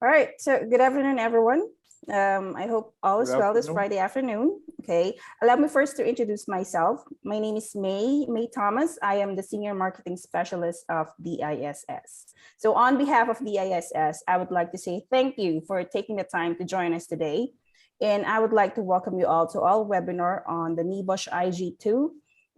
All right, so good afternoon, everyone. I hope all is well this afternoon. Friday afternoon. Okay, allow me first to introduce myself. My name is May Thomas. I am the Senior Marketing Specialist of DISS. So on behalf of DISS, I would like to say thank you for taking the time to join us today. And I would like to welcome you all to our webinar on the NEBOSH IG2,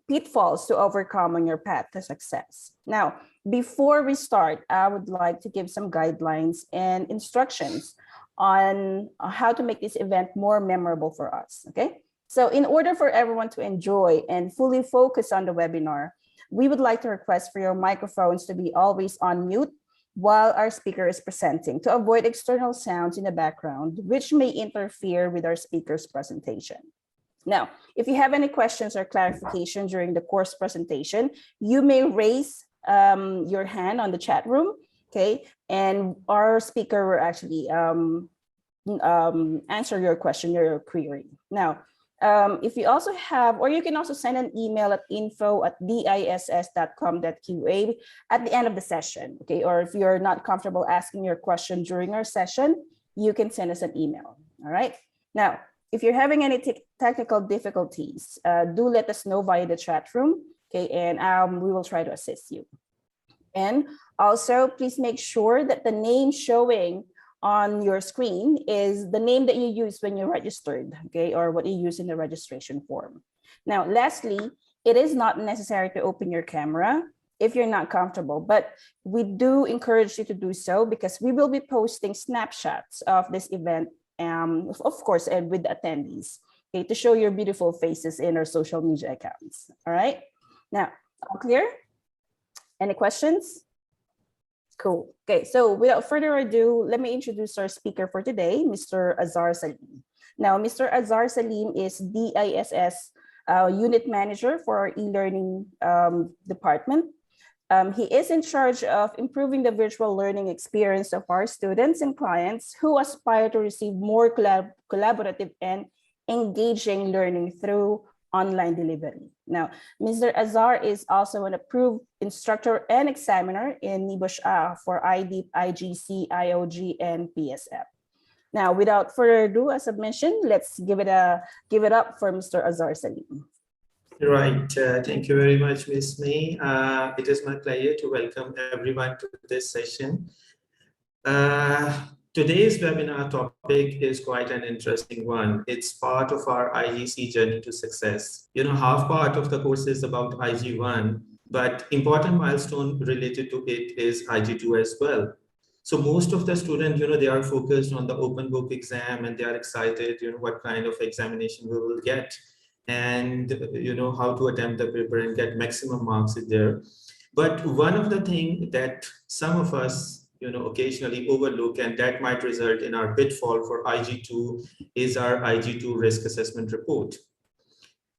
Pitfalls to Overcome on Your Path to Success. Now, before we start, I would like to give some guidelines and instructions on how to make this event more memorable for us, okay? So in order for everyone to enjoy and fully focus on the webinar, we would like to request for your microphones to be always on mute while our speaker is presenting to avoid external sounds in the background, which may interfere with our speaker's presentation. Now, if you have any questions or clarification during the course presentation, you may raise your hand on the chat room, okay? And our speaker will actually answer your question, your query. Now, if you also have, or you can also send an email at info@diss.com.qa at the end of the session, okay? Or if you're not comfortable asking your question during our session, you can send us an email, all right? Now, if you're having any technical difficulties, do let us know via the chat room, okay? And we will try to assist you. And also, please make sure that the name showing on your screen is the name that you use when you registered, okay? Or what you use in the registration form. Now, lastly, it is not necessary to open your camera if you're not comfortable, but we do encourage you to do so because we will be posting snapshots of this event, of course, and with the attendees, okay, to show your beautiful faces in our social media accounts. All right. Now, all clear? Any questions? Cool. Okay, so without further ado, let me introduce our speaker for today, Mr. Azhar Salim. Now, Mr. Azhar Salim is DISS Unit Manager for our e-learning department. He is in charge of improving the virtual learning experience of our students and clients who aspire to receive more collaborative and engaging learning through online delivery. Now, Mr. Azhar is also an approved instructor and examiner in NEBOSH for IDEEP, IGC, IOG, and PSF. Now, without further ado, as I mentioned, let's give it up for Mr. Azhar Salim. Right. Thank you very much, Ms. May. It is my pleasure to welcome everyone to this session. Today's webinar topic is quite an interesting one. It's part of our IGC journey to success. You know, half part of the course is about IG1, but important milestone related to it is IG2 as well. So most of the students, you know, they are focused on the open book exam and they are excited, you know, what kind of examination we will get and, you know, how to attempt the paper and get maximum marks in there. But one of the things that some of us, you know, occasionally overlook, and that might result in our pitfall for IG2 is our IG2 risk assessment report.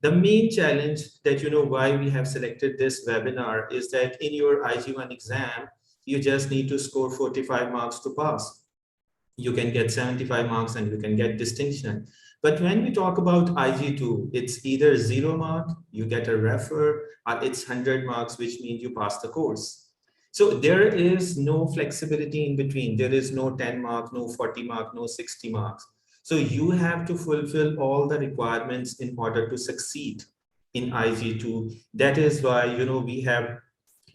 The main challenge that, you know, why we have selected this webinar is that in your IG1 exam, you just need to score 45 marks to pass. You can get 75 marks and you can get distinction. But when we talk about IG2, it's either 0 mark, you get a refer, or it's 100 marks, which means you pass the course. So there is no flexibility in between. There is no 10 mark, no 40 mark, no 60 marks. So you have to fulfill all the requirements in order to succeed in IG2. That is why, you know, we have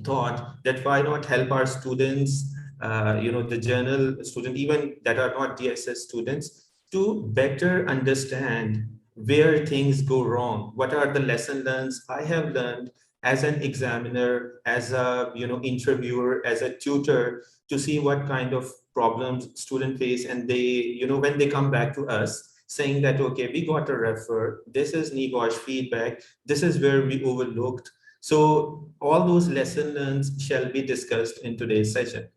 thought that why not help our students, you know, the journal student, even that are not DSS students, to better understand where things go wrong. What are the lesson learned I have learned as an examiner, as a, you know, interviewer, as a tutor, to see what kind of problems students face. And they, you know, when they come back to us saying that, okay, we got a refer, this is NEBOSH feedback, this is where we overlooked. So all those lesson learned shall be discussed in today's session.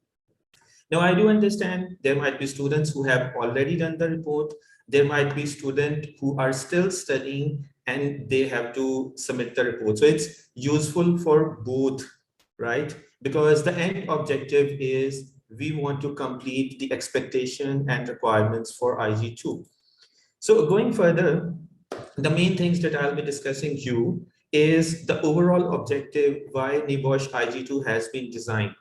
Now, I do understand there might be students who have already done the report. There might be students who are still studying and they have to submit the report. So it's useful for both, right? Because the end objective is we want to complete the expectation and requirements for IG2. So going further, the main things that I'll be discussing is the overall objective why NEBOSH IG2 has been designed.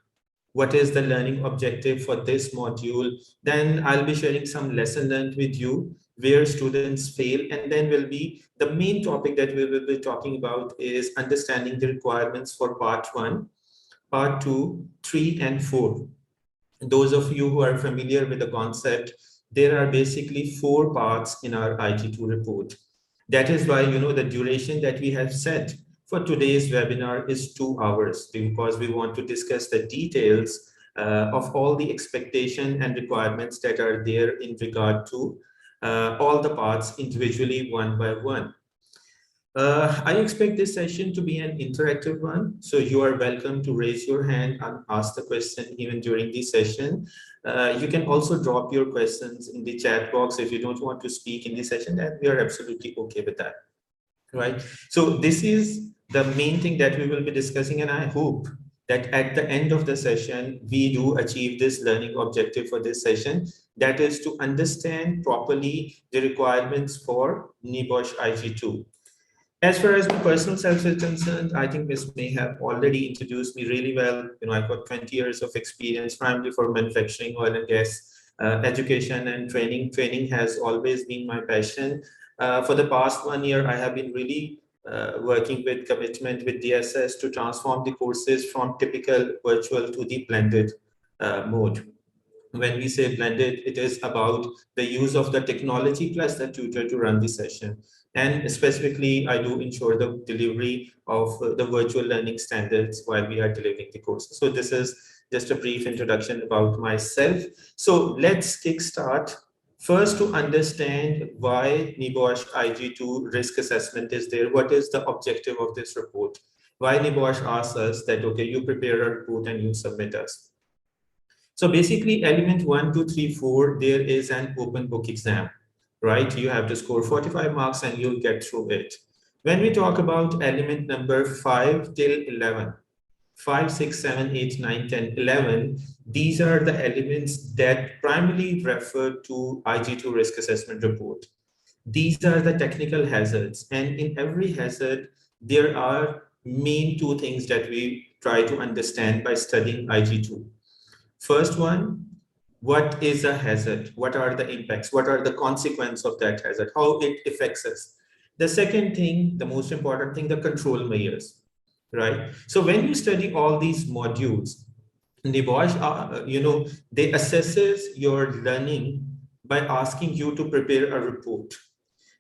what is the learning objective for this module. Then I'll be sharing some lesson learned with you where students fail, and then will be the main topic that we will be talking about is understanding the requirements for part 1, part 2, 3, and 4. Those of you who are familiar with the concept, there are basically 4 parts in our IG2 report. That is why, the duration that we have set for today's webinar is 2 hours, because we want to discuss the details of all the expectation and requirements that are there in regard to all the parts individually, one by one. I expect this session to be an interactive one, so you are welcome to raise your hand and ask the question even during the session. You can also drop your questions in the chat box if you don't want to speak in the session, and we are absolutely okay with that, right? So this is the main thing that we will be discussing, and I hope that at the end of the session, we do achieve this learning objective for this session, that is to understand properly the requirements for NEBOSH IG2. As far as my personal self is concerned, I think Ms. May have already introduced me really well. I've got 20 years of experience, primarily for manufacturing, oil and gas, education and training. Training has always been my passion. For the past 1 year, I have been really working with commitment with DSS to transform the courses from typical virtual to the blended mode. When we say blended, it is about the use of the technology plus the tutor to run the session. And specifically, I do ensure the delivery of the virtual learning standards while we are delivering the courses. So this is just a brief introduction about myself. So let's kickstart. First, to understand why NEBOSH IG2 risk assessment is there. What is the objective of this report? Why NEBOSH asks us that, okay, you prepare a report and you submit us. So basically, element 1, 2, 3, 4, there is an open book exam, right? You have to score 45 marks and you'll get through it. When we talk about element number 5 till 11, 5, 6, 7, 8, 9, 10, 11, these are the elements that primarily refer to IG2 risk assessment report. These are the technical hazards, and in every hazard, there are main 2 things that we try to understand by studying IG2. First one, what is a hazard? What are the impacts? What are the consequences of that hazard? How it affects us? The second thing, the most important thing, the control measures, right? So when you study all these modules, NEBOSH, they assesses your learning by asking you to prepare a report.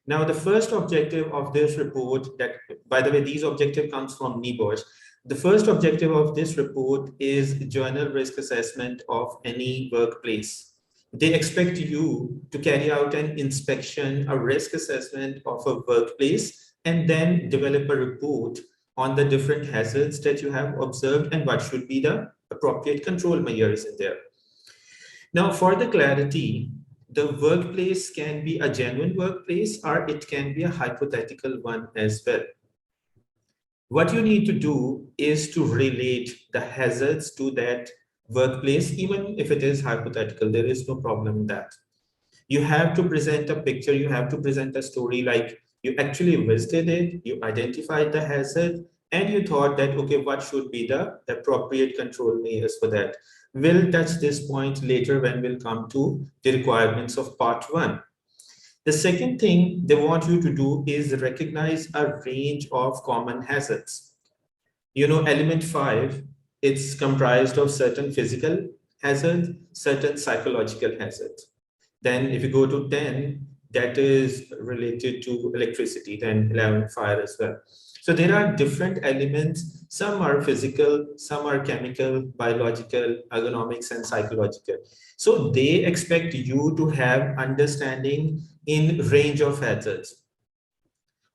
Now, the first objective of this report, that, by the way, these objective comes from NEBOSH. The first objective of this report is journal risk assessment of any workplace. They expect you to carry out an inspection, a risk assessment of a workplace, and then develop a report on the different hazards that you have observed and what should be the appropriate control measures in there. Now, for the clarity, the workplace can be a genuine workplace or it can be a hypothetical one as well. What you need to do is to relate the hazards to that workplace, even if it is hypothetical. There is no problem in that. You have to present a picture, you have to present a story like you actually visited it, you identified the hazard, and you thought that, okay, what should be the appropriate control measures for that? We'll touch this point later when we'll come to the requirements of part 1. The second thing they want you to do is recognize a range of common hazards. Element 5, it's comprised of certain physical hazards, certain psychological hazards. Then if you go to 10, that is related to electricity, then 11, fire as well. So there are different elements. Some are physical, some are chemical, biological, ergonomics, and psychological. So they expect you to have understanding in range of hazards.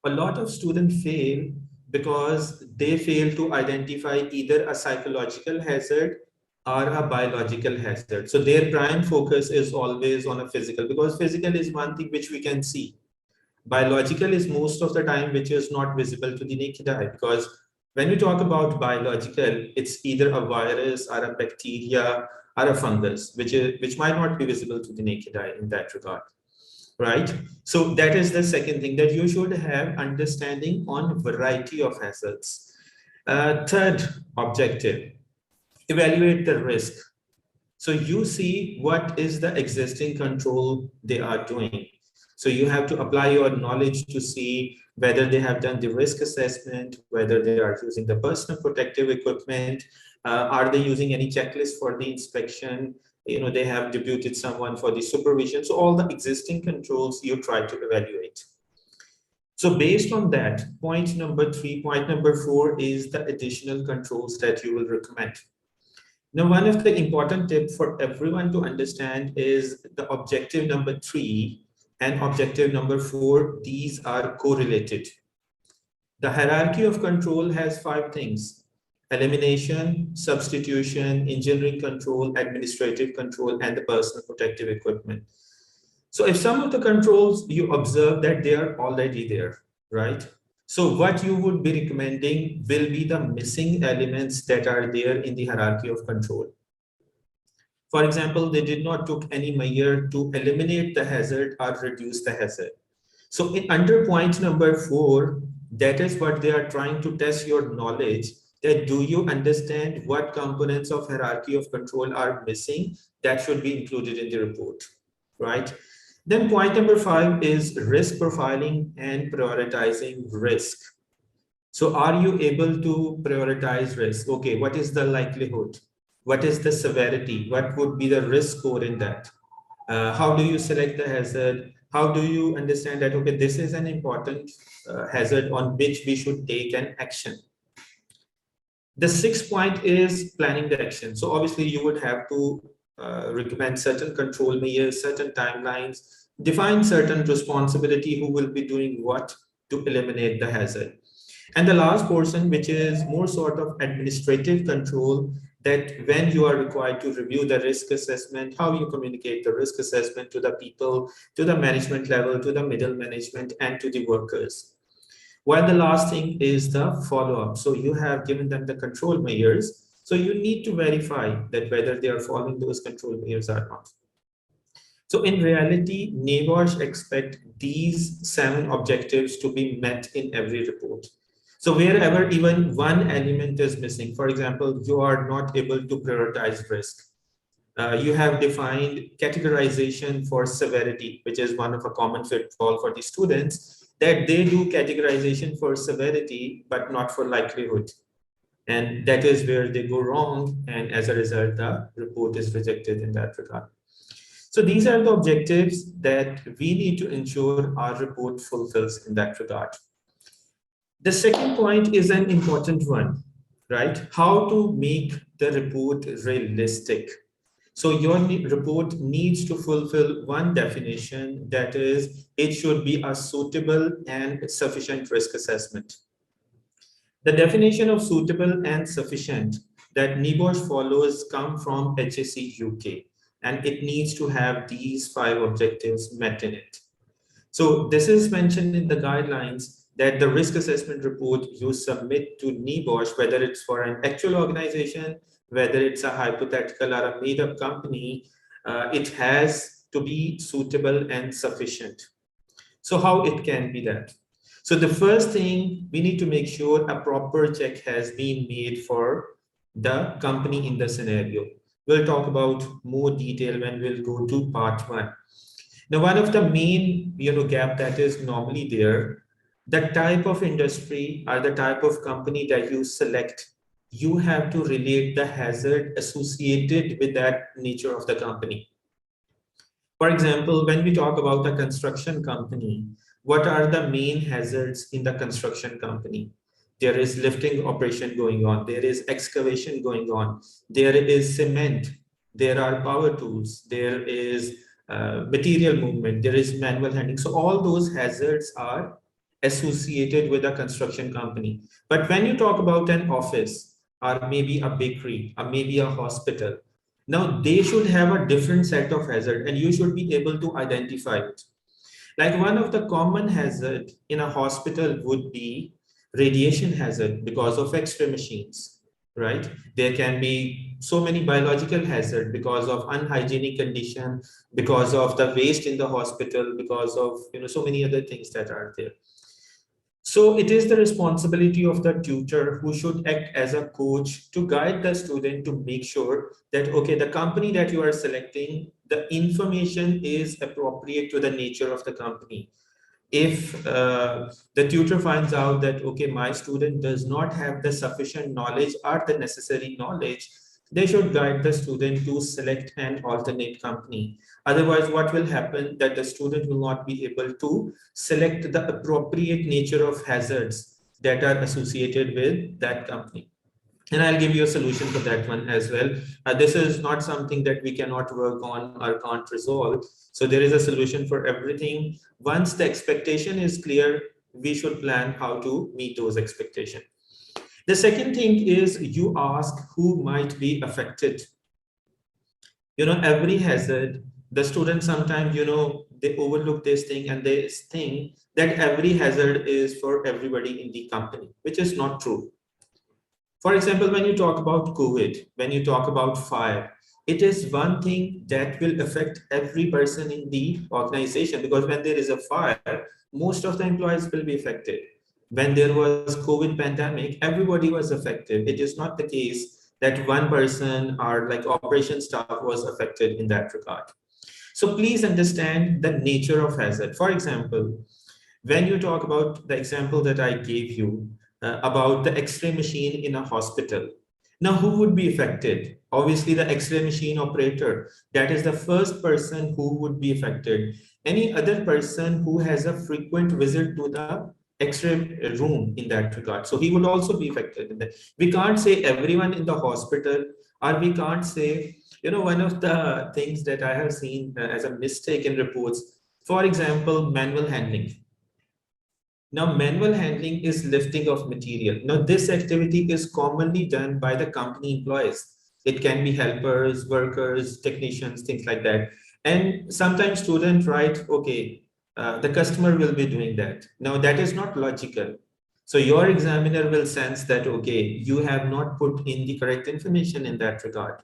A lot of students fail because they fail to identify either a psychological hazard or a biological hazard. So their prime focus is always on a physical, because physical is one thing which we can see. Biological is most of the time which is not visible to the naked eye, because when we talk about biological, it's either a virus or a bacteria or a fungus, which might not be visible to the naked eye in that regard, right? So that is the second thing, that you should have understanding on variety of hazards. Third objective, evaluate the risk. So you see what is the existing control they are doing. So you have to apply your knowledge to see whether they have done the risk assessment, whether they are using the personal protective equipment, are they using any checklist for the inspection, they have deputed someone for the supervision. So all the existing controls you try to evaluate. So based on that, point number 3, point number 4 is the additional controls that you will recommend. Now, one of the important tips for everyone to understand is the objective number 3 and objective number 4, these are correlated. The hierarchy of control has 5 things: elimination, substitution, engineering control, administrative control, and the personal protective equipment. So if some of the controls you observe that they are already there, right? So what you would be recommending will be the missing elements that are there in the hierarchy of control. For example, they did not took any measure to eliminate the hazard or reduce the hazard. So under point number 4, that is what they are trying to test your knowledge, that do you understand what components of hierarchy of control are missing that should be included in the report, right? Then point number 5 is risk profiling and prioritizing risk. So are you able to prioritize risk? Okay, what is the likelihood? What is the severity? What would be the risk score in that? How do you select the hazard? How do you understand that, okay, this is an important hazard on which we should take an action? The 6th point is planning the action. So obviously you would have to recommend certain control measures, certain timelines, define certain responsibility, who will be doing what to eliminate the hazard. And the last portion, which is more sort of administrative control, that when you are required to review the risk assessment, how you communicate the risk assessment to the people, to the management level, to the middle management, and to the workers. While the last thing is the follow-up. So you have given them the control measures. So you need to verify that whether they are following those control measures or not. So in reality, NEBOSH expect these 7 objectives to be met in every report. So wherever even one element is missing, for example, you are not able to prioritize risk. You have defined categorization for severity, which is one of a common pitfall for the students, that they do categorization for severity, but not for likelihood. And that is where they go wrong. And as a result, the report is rejected in that regard. So these are the objectives that we need to ensure our report fulfills in that regard. The second point is an important one, right? How to make the report realistic. So your report needs to fulfill one definition, that is, it should be a suitable and sufficient risk assessment. The definition of suitable and sufficient that NEBOSH follows come from HSE UK, and it needs to have these 5 objectives met in it. So this is mentioned in the guidelines that the risk assessment report you submit to NEBOSH, whether it's for an actual organization, whether it's a hypothetical or a made-up company, it has to be suitable and sufficient. So how it can be that? So the first thing, we need to make sure a proper check has been made for the company in the scenario. We'll talk about more detail when we'll go to part 1. Now, one of the main gap that is normally there, the type of industry or the type of company that you select, you have to relate the hazard associated with that nature of the company. For example, when we talk about a construction company, what are the main hazards in the construction company? There is lifting operation going on. There is excavation going on. There is cement. There are power tools. There is material movement. There is manual handling. So all those hazards are associated with a construction company. But when you talk about an office or maybe a bakery or maybe a hospital, now they should have a different set of hazard and you should be able to identify it. Like one of the common hazard in a hospital would be radiation hazard because of X-ray machines, right? There can be so many biological hazard because of unhygienic condition, because of the waste in the hospital, because of so many other things that are there. So it is the responsibility of the tutor who should act as a coach to guide the student to make sure that, okay, the company that you are selecting, the information is appropriate to the nature of the company. If the tutor finds out that, okay, my student does not have the sufficient knowledge or the necessary knowledge, they should guide the student to select an alternate company. Otherwise, what will happen that the student will not be able to select the appropriate nature of hazards that are associated with that company. And I'll give you a solution for that one as well. This is not something that we cannot work on or can't resolve. So there is a solution for everything. Once the expectation is clear, we should plan how to meet those expectations. The second thing is you ask who might be affected. Every hazard, the students sometimes, they overlook this thing and they think that every hazard is for everybody in the company, which is not true. For example, when you talk about COVID, when you talk about fire, it is one thing that will affect every person in the organization, because when there is a fire, most of the employees will be affected. When there was COVID pandemic, everybody was affected. It is not the case that one person or like operation staff was affected in that regard. So please understand the nature of hazard. For example, when you talk about the example that I gave you about the X-ray machine in a hospital, now who would be affected? Obviously, the X-ray machine operator. That is the first person who would be affected. Any other person who has a frequent visit to the X-ray room in that regard, so he would also be affected in that. We can't say everyone in the hospital, or we can't say, one of the things that I have seen as a mistake in reports, for example, manual handling. Now, manual handling is lifting of material. Now, this activity is commonly done by the company employees. It can be helpers, workers, technicians, things like that. And sometimes students write, okay, the customer will be doing that. Now, that is not logical. So your examiner will sense that, okay, you have not put in the correct information in that regard,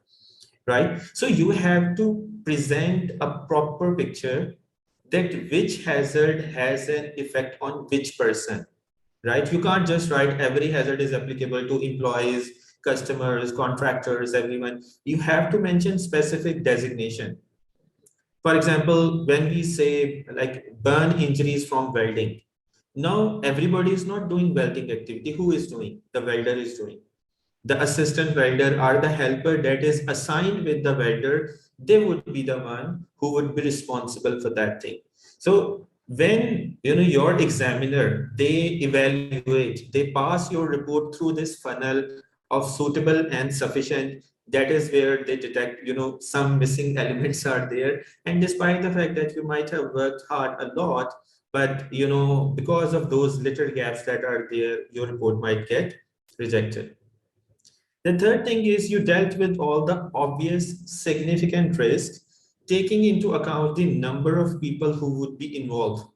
right? So you have to present a proper picture that which hazard has an effect on which person, right? You can't just write every hazard is applicable to employees, customers, contractors, everyone. You have to mention specific designation. For example, when we say like burn injuries from welding, now everybody is not doing welding activity. Who is doing? The welder is doing. The assistant welder or the helper that is assigned with the welder, they would be the one who would be responsible for that thing. So when your examiner, they evaluate, they pass your report through this funnel of suitable and sufficient, that is where they detect some missing elements are there. And despite the fact that you might have worked hard a lot, but because of those little gaps that are there, your report might get rejected. The third thing is you dealt with all the obvious significant risks, taking into account the number of people who would be involved,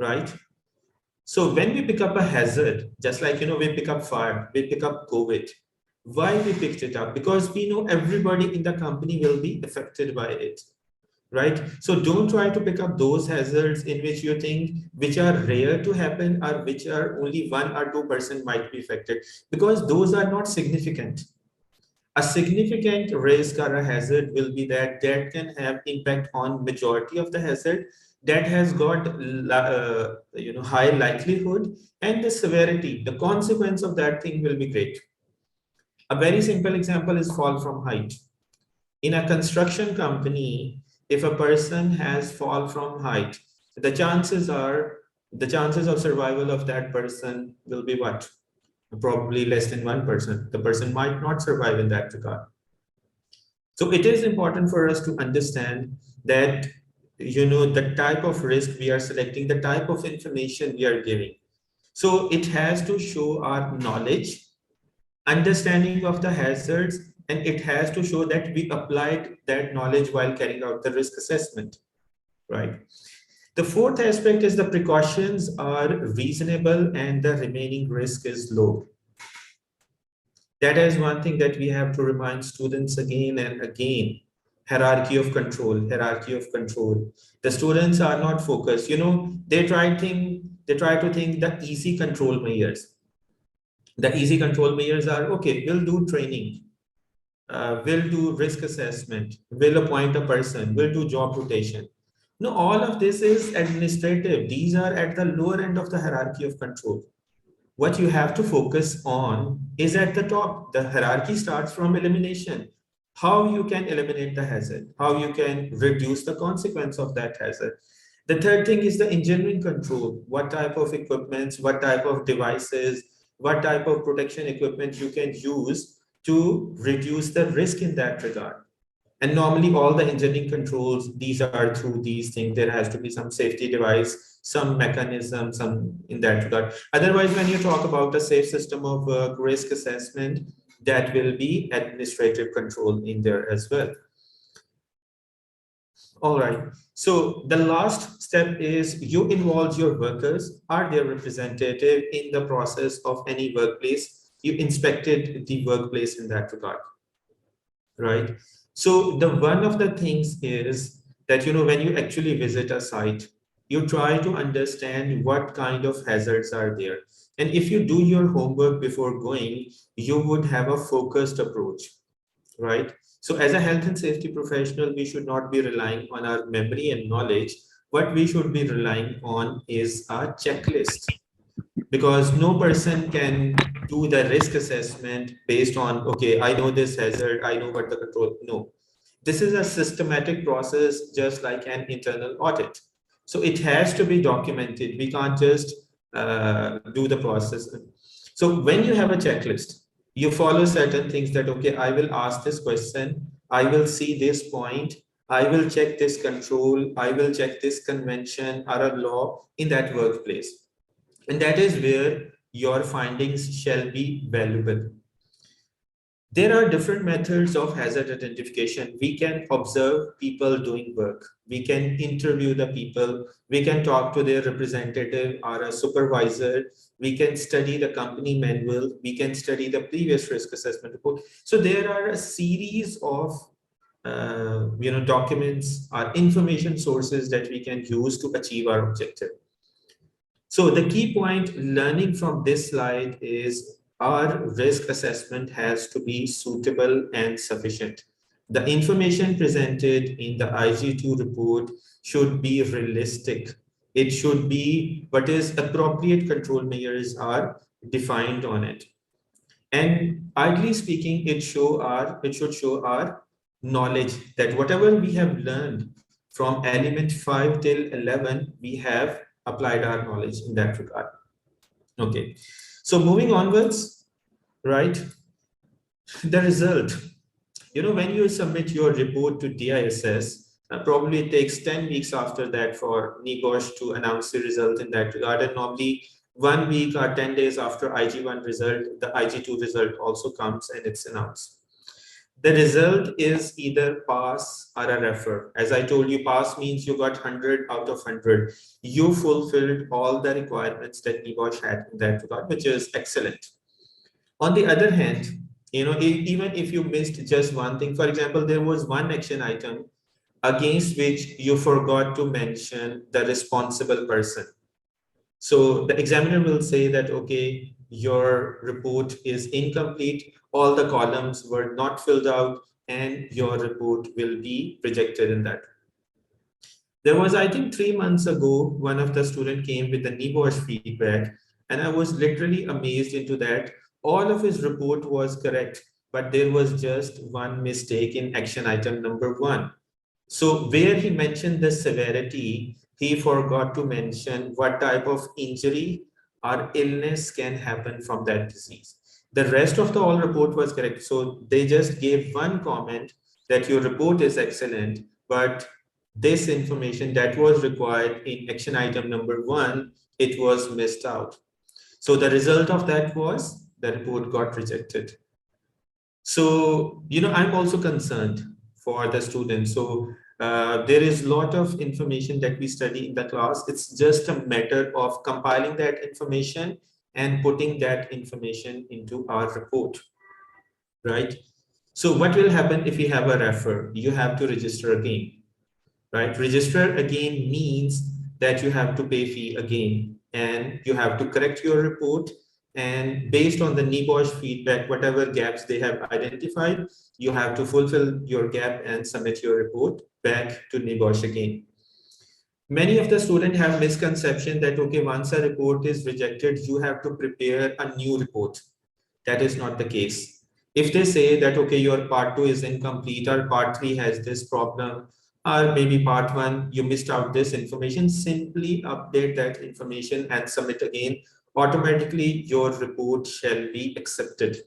right? So when we pick up a hazard, just like, we pick up fire, we pick up COVID. Why we picked it up? Because we know everybody in the company will be affected by it, right? So don't try to pick up those hazards in which you think which are rare to happen or which are only 1 or 2% might be affected, because those are not significant. A significant risk or a hazard will be that can have impact on majority of the hazard, that has got high likelihood, and the severity, the consequence of that thing will be great. A very simple example is fall from height. In a construction company, if a person has fall from height, the chances of survival of that person will be what? Probably less than 1%. The person might not survive in that regard. So it is important for us to understand that, the type of risk we are selecting, the type of information we are giving. So it has to show our knowledge, understanding of the hazards, and it has to show that we applied that knowledge while carrying out the risk assessment, right? The fourth aspect is the precautions are reasonable and the remaining risk is low. That is one thing that we have to remind students again and again, hierarchy of control, hierarchy of control. The students are not focused. They try to think the easy control measures. The easy control measures are, okay, we'll do training, we'll do risk assessment, we'll appoint a person, we'll do job rotation. No, all of this is administrative. These are at the lower end of the hierarchy of control. What you have to focus on is at the top. The hierarchy starts from elimination. How you can eliminate the hazard, how you can reduce the consequence of that hazard. The third thing is the engineering control. What type of equipments, what type of devices, what type of protection equipment you can use to reduce the risk in that regard. And normally all the engineering controls, these are through these things. There has to be some safety device, some mechanism, some in that regard. Otherwise, when you talk about a safe system of risk assessment, that will be administrative control in there as well. All right. So the last step is you involve your workers. Are they representative in the process of any workplace? You inspected the workplace in that regard, right? So the one of the things is that, when you actually visit a site, you try to understand what kind of hazards are there. And if you do your homework before going, you would have a focused approach, right? So as a health and safety professional, we should not be relying on our memory and knowledge. What we should be relying on is a checklist, because no person can do the risk assessment based on, okay, I know this hazard, I know what the control. No, this is a systematic process, just like an internal audit. So it has to be documented. We can't just do the process. So when you have a checklist, you follow certain things that, okay, I will ask this question, I will see this point, I will check this control, I will check this convention or a law in that workplace. And that is where your findings shall be valuable. There are different methods of hazard identification. We can observe people doing work. We can interview the people. We can talk to their representative or a supervisor. We can study the company manual. We can study the previous risk assessment report. So there are a series of documents or information sources that we can use to achieve our objective. So the key point learning from this slide is our risk assessment has to be suitable and sufficient. The information presented in the IG2 report should be realistic. It should be what is appropriate control measures are defined on it. And ideally speaking, it should show our knowledge that whatever we have learned from element 5 till 11, we have applied our knowledge in that regard. Okay, so moving onwards, right? The result, when you submit your report to DISS, probably it takes 10 weeks after that for NEBOSH to announce the result in that regard. And normally 1 week or 10 days after IG1 result, the IG2 result also comes and it's announced. The result is either pass or a refer. As I told you, pass means you got 100 out of 100. You fulfilled all the requirements that NEBOSH had in that regard, which is excellent. On the other hand, even if you missed just one thing, for example, there was one action item against which you forgot to mention the responsible person. So the examiner will say that, okay, your report is incomplete, all the columns were not filled out, and your report will be rejected in that. There was, I think 3 months ago, one of the students came with the NEBOSH feedback, and I was literally amazed into that. All of his report was correct, but there was just one mistake in action item number 1. So where he mentioned the severity, he forgot to mention what type of injury or illness can happen from that disease. The rest of the whole report was correct. So they just gave one comment that your report is excellent, but this information that was required in action item number 1, it was missed out. So the result of that was the report got rejected. So, I'm also concerned for the students. So there is a lot of information that we study in the class. It's just a matter of compiling that information and putting that information into our report, right? So what will happen if you have a refer? You have to register again, right? Register again means that you have to pay fee again and you have to correct your report. And based on the NEBOSH feedback, whatever gaps they have identified, you have to fulfill your gap and submit your report back to NEBOSH again. Many of the students have misconception that, okay, once a report is rejected, you have to prepare a new report. That is not the case. If they say that, okay, your part 2 is incomplete or part 3 has this problem, or maybe part 1, you missed out this information, simply update that information and submit again. Automatically, your report shall be accepted.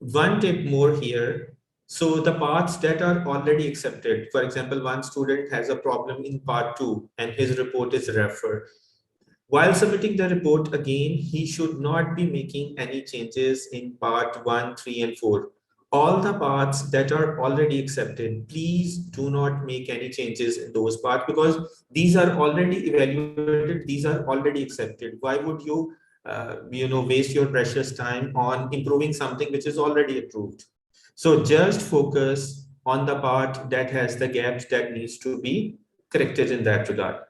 One tip more here. So the parts that are already accepted, for example, one student has a problem in part 2 and his report is referred. While submitting the report again, he should not be making any changes in part 1, 3, and 4. All the parts that are already accepted, please do not make any changes in those parts because these are already evaluated, these are already accepted. Why would you waste your precious time on improving something which is already approved? So just focus on the part that has the gaps that needs to be corrected in that regard.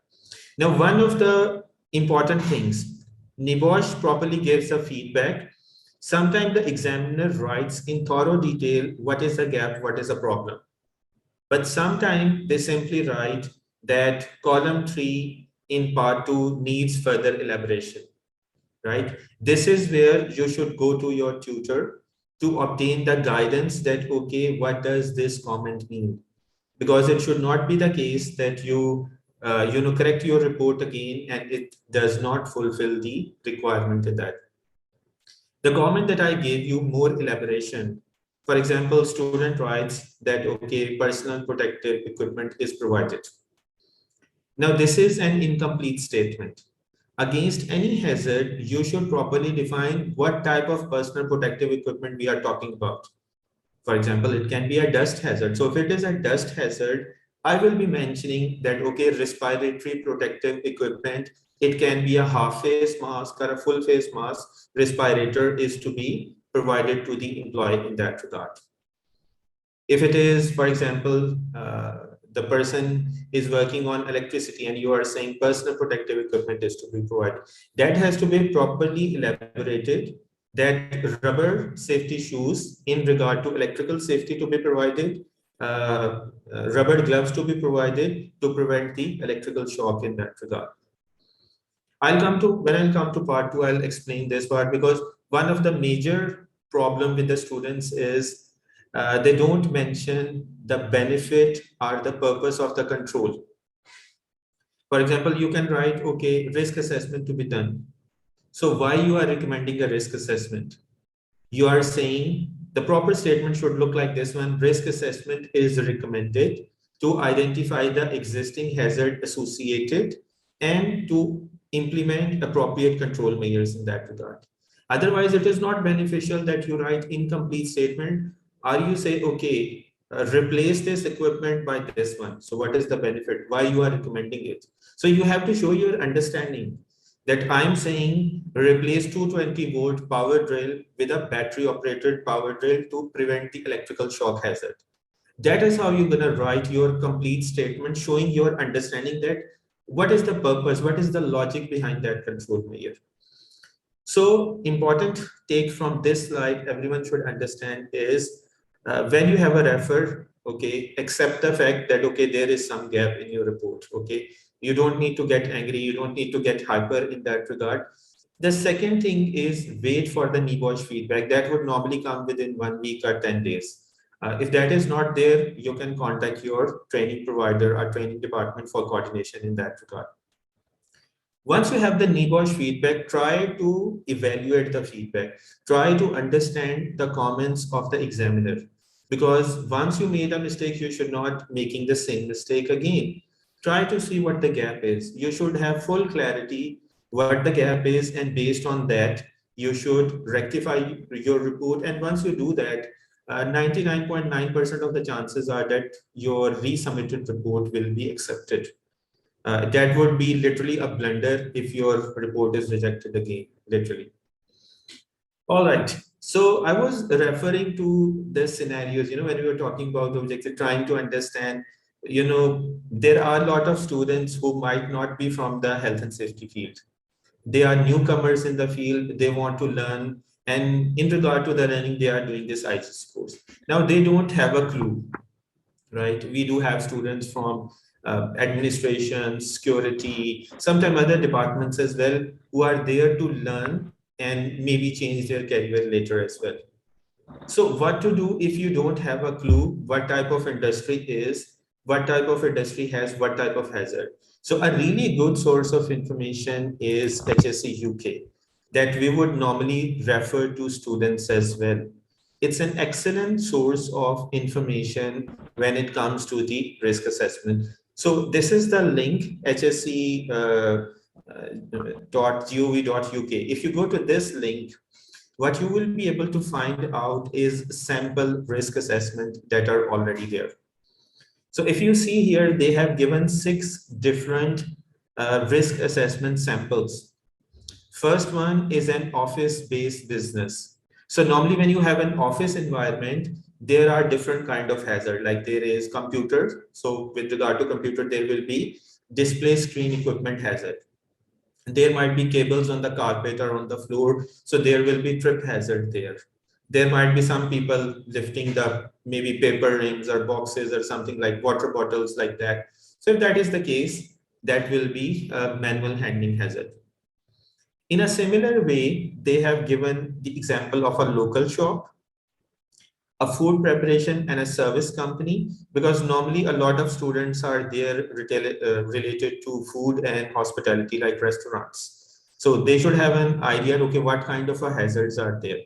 Now, one of the important things, NEBOSH properly gives a feedback. Sometimes the examiner writes in thorough detail what is the gap, what is the problem. But sometimes they simply write that column 3 in part 2 needs further elaboration, right? This is where you should go to your tutor to obtain the guidance that, okay, what does this comment mean? Because it should not be the case that you correct your report again and it does not fulfill the requirement in that. The comment that I gave you more elaboration. For example, student writes that, okay, personal protective equipment is provided. Now, this is an incomplete statement. Against any hazard, you should properly define what type of personal protective equipment we are talking about. For example, it can be a dust hazard. So if it is a dust hazard, I will be mentioning that, okay, respiratory protective equipment, it can be a half face mask or a full face mask. Respirator is to be provided to the employee in that regard. If it is, for example, the person is working on electricity and you are saying personal protective equipment is to be provided, that has to be properly elaborated, that rubber safety shoes in regard to electrical safety to be provided, rubber gloves to be provided to prevent the electrical shock in that regard. When I'll come to part 2, I'll explain this part because one of the major problem with the students is they don't mention the benefit or the purpose of the control. For example, you can write, okay, risk assessment to be done. So why you are recommending a risk assessment? You are saying the proper statement should look like this one. Risk assessment is recommended to identify the existing hazard associated and to implement appropriate control measures in that regard. Otherwise, it is not beneficial that you write incomplete statement or you say, okay, replace this equipment by this one. So what is the benefit? Why you are recommending it? So you have to show your understanding that I'm saying replace 220-volt power drill with a battery operated power drill to prevent the electrical shock hazard. That is how you're going to write your complete statement, showing your understanding that what is the purpose, what is the logic behind that control measure. So important take from this slide, everyone should understand is when you have a refer, okay, accept the fact that, okay, there is some gap in your report, okay. You don't need to get angry, you don't need to get hyper in that regard. The second thing is wait for the NEBOSH feedback. That would normally come within 1 week or 10 days. If that is not there, you can contact your training provider or training department for coordination in that regard. Once you have the NEBOSH feedback, try to evaluate the feedback. Try to understand the comments of the examiner. Because once you made a mistake, you should not making the same mistake again. Try to see what the gap is. You should have full clarity what the gap is, and based on that, you should rectify your report. And once you do that, 99.9% of the chances are that your resubmitted report will be accepted. That would be literally a blunder if your report is rejected again, literally. All right. So I was referring to the scenarios, when we were talking about the objective, trying to understand, there are a lot of students who might not be from the health and safety field. They are newcomers in the field. They want to learn. And in regard to the learning, they are doing this IGC course. Now, they don't have a clue, right? We do have students from administration, security, sometimes other departments as well, who are there to learn and maybe change their career later as well. So what to do if you don't have a clue what type of industry is, what type of industry has what type of hazard? So a really good source of information is HSE UK that we would normally refer to students as well. It's an excellent source of information when it comes to the risk assessment. So this is the link, hse.gov.uk. If you go to this link, what you will be able to find out is sample risk assessment that are already there. So if you see here, they have given 6 different risk assessment samples. First one is an office-based business. So normally when you have an office environment, there are different kind of hazard, like there is computer. So with regard to computer, there will be display screen equipment hazard. There might be cables on the carpet or on the floor, so there will be trip hazard there. There might be some people lifting the maybe paper rings or boxes or something like water bottles like that. So if that is the case, that will be a manual handling hazard. In a similar way, they have given the example of a local shop, a food preparation and a service company, because normally a lot of students are there related to food and hospitality, like restaurants. So they should have an idea, okay, what kind of a hazards are there.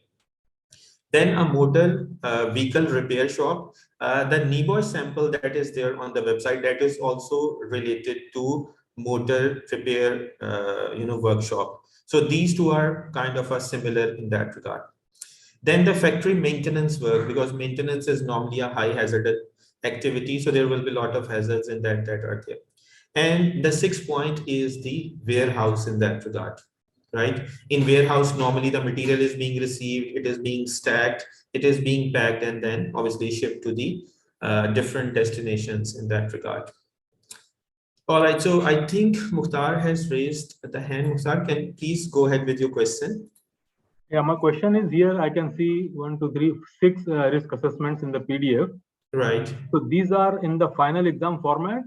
Then a motor vehicle repair shop, the NEBOSH sample that is there on the website, that is also related to motor repair, workshop. So these two are kind of a similar in that regard. Then the factory maintenance work, because maintenance is normally a high hazard activity. So there will be a lot of hazards in that are there. And the 6th point is the warehouse in that regard, right? In warehouse, normally the material is being received, it is being stacked, it is being packed, and then obviously shipped to the different destinations in that regard. All right, so I think Mukhtar has raised the hand. Mukhtar, can you please go ahead with your question? Yeah, my question is here. I can see 1, 2, 3, 6 risk assessments in the PDF. Right. So these are in the final exam format?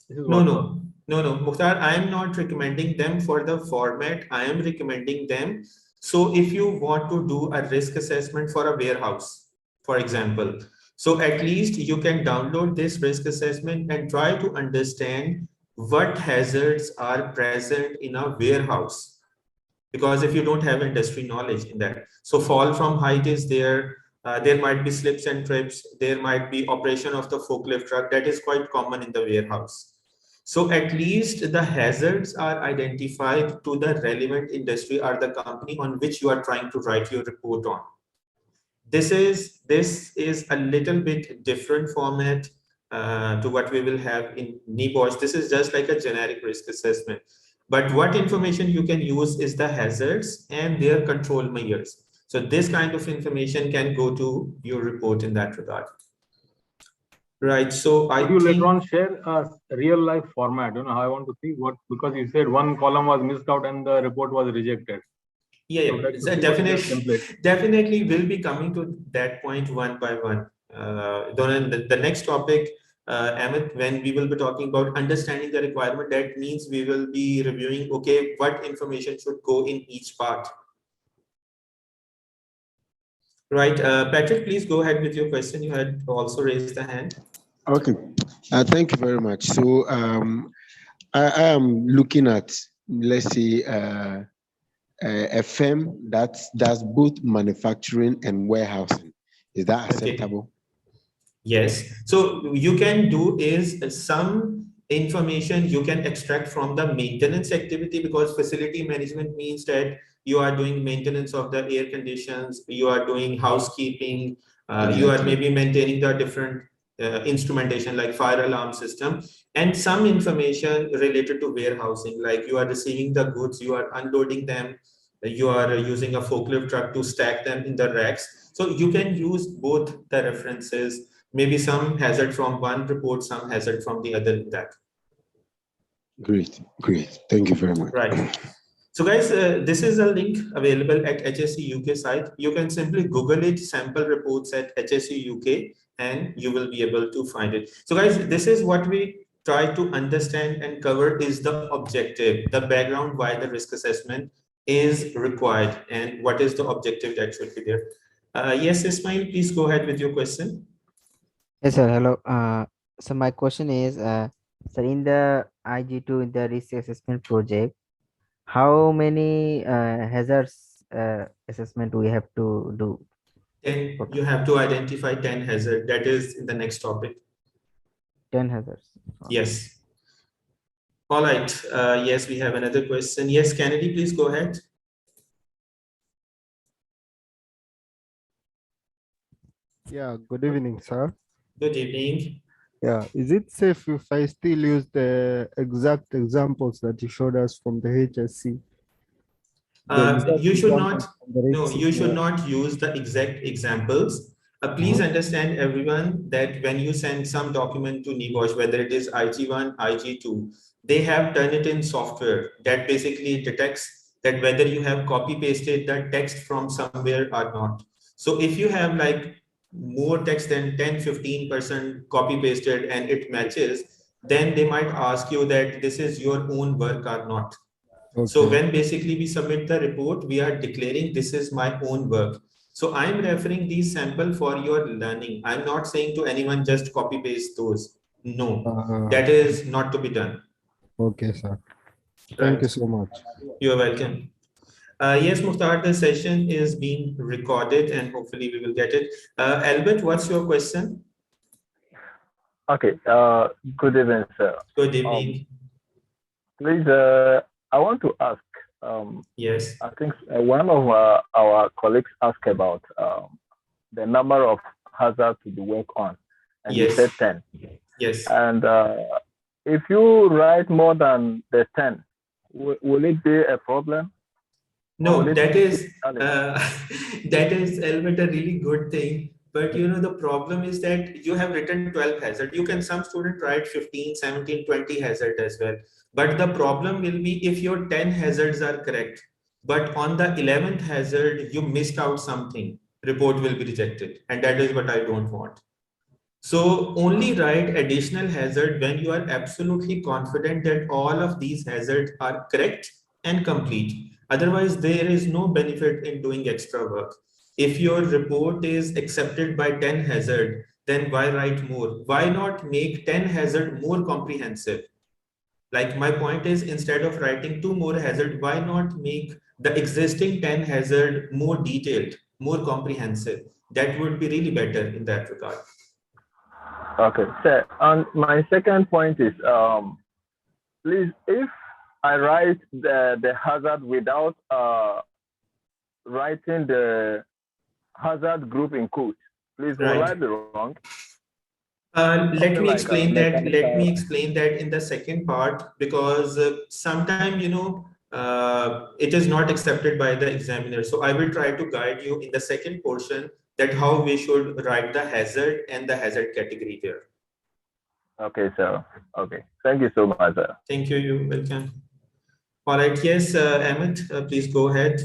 No, Mukhtar, I am not recommending them for the format. I am recommending them. So if you want to do a risk assessment for a warehouse, for example, so at least you can download this risk assessment and try to understand what hazards are present in a warehouse. Because if you don't have industry knowledge in that, so fall from height is there, there might be slips and trips, there might be operation of the forklift truck, that is quite common in the warehouse. So at least the hazards are identified to the relevant industry or the company on which you are trying to write your report on. This is a little bit different format to what we will have in NEBOSH. This is just like a generic risk assessment. But what information you can use is the hazards and their control measures. So this kind of information can go to your report in that regard. Right. So I think later on share a real life format. How I want to see what, because you said one column was missed out and the report was rejected. Yeah, so definitely will be coming to that point one by one. The next topic, Amit, when we will be talking about understanding the requirement, that means we will be reviewing, okay, what information should go in each part. Right, Patrick, please go ahead with your question. You had also raised the hand. Okay, thank you very much. So I am looking at, let's say, a firm that does both manufacturing and warehousing. Is that acceptable? Okay. Yes. So you can do is some information you can extract from the maintenance activity, because facility management means that you are doing maintenance of the air conditions, you are doing housekeeping, you are maybe maintaining the different instrumentation like fire alarm system, and some information related to warehousing, like you are receiving the goods, you are unloading them, you are using a forklift truck to stack them in the racks. So you can use both the references, maybe some hazard from one report, some hazard from the other in that. Great, great. Thank you very much. Right. So guys, this is a link available at HSE UK site. You can simply Google it, sample reports at HSE UK, and you will be able to find it. So guys, this is what we try to understand and cover is the objective, the background, why the risk assessment is required, and what is the objective that should be there. Yes, Ismail, please go ahead with your question. Yes, sir. Hello. So my question is, sir, in the IG2, in the risk assessment project, how many hazards assessment we have to do? Then you have to identify 10 hazard. That is in the next topic. 10 hazards. Yes. All right. Yes, we have another question. Yes, Kennedy, please go ahead. Yeah, good evening, sir. Good evening. Yeah, is it safe if I still use the exact examples that you showed us from the HSC? You should not, no, you should not use the exact examples. Please understand everyone that when you send some document to NEBOSH, whether it is IG1, IG2, they have done it in software that basically detects that whether you have copy pasted the text from somewhere or not. So if you have like more text than 10-15% copy pasted and it matches, then they might ask you that this is your own work or not. Okay. So when basically we submit the report, we are declaring this is my own work. So I'm referring these sample for your learning. I'm not saying to anyone just copy paste those. No, that is not to be done. Okay, sir. Thank you so much. You're welcome. Yes, Mukhtar, the session is being recorded and hopefully we will get it. Albert, what's your question? Okay, good evening, sir. Good evening. Please, I want to ask. Yes. I think one of our colleagues asked about the number of hazards to be worked on, and yes. You said 10. Yes. And if you write more than the 10, will it be a problem? No, that is Albert, a really good thing. But you know, the problem is that you have written 12 hazard. You can, some student write 15, 17, 20 hazard as well. But the problem will be if your 10 hazards are correct, but on the 11th hazard, you missed out something, report will be rejected. And that is what I don't want. So only write additional hazard when you are absolutely confident that all of these hazards are correct and complete. Otherwise, there is no benefit in doing extra work. If your report is accepted by 10 hazard, then why write more? Why not make 10 hazard more comprehensive? Like my point is, instead of writing 2 more hazard, why not make the existing 10 hazard more detailed, more comprehensive? That would be really better in that regard. Okay, so my second point is, please, if I write the hazard without writing the hazard group in quotes, please, will I be wrong? Let me explain that. Let me explain that in the second part, because sometimes, you know, it is not accepted by the examiner. So I will try to guide you in the second portion that how we should write the hazard and the hazard category there. Okay, sir. Okay. Thank you so much, sir. Thank you. You're welcome. All right. Yes, Ahmed, please go ahead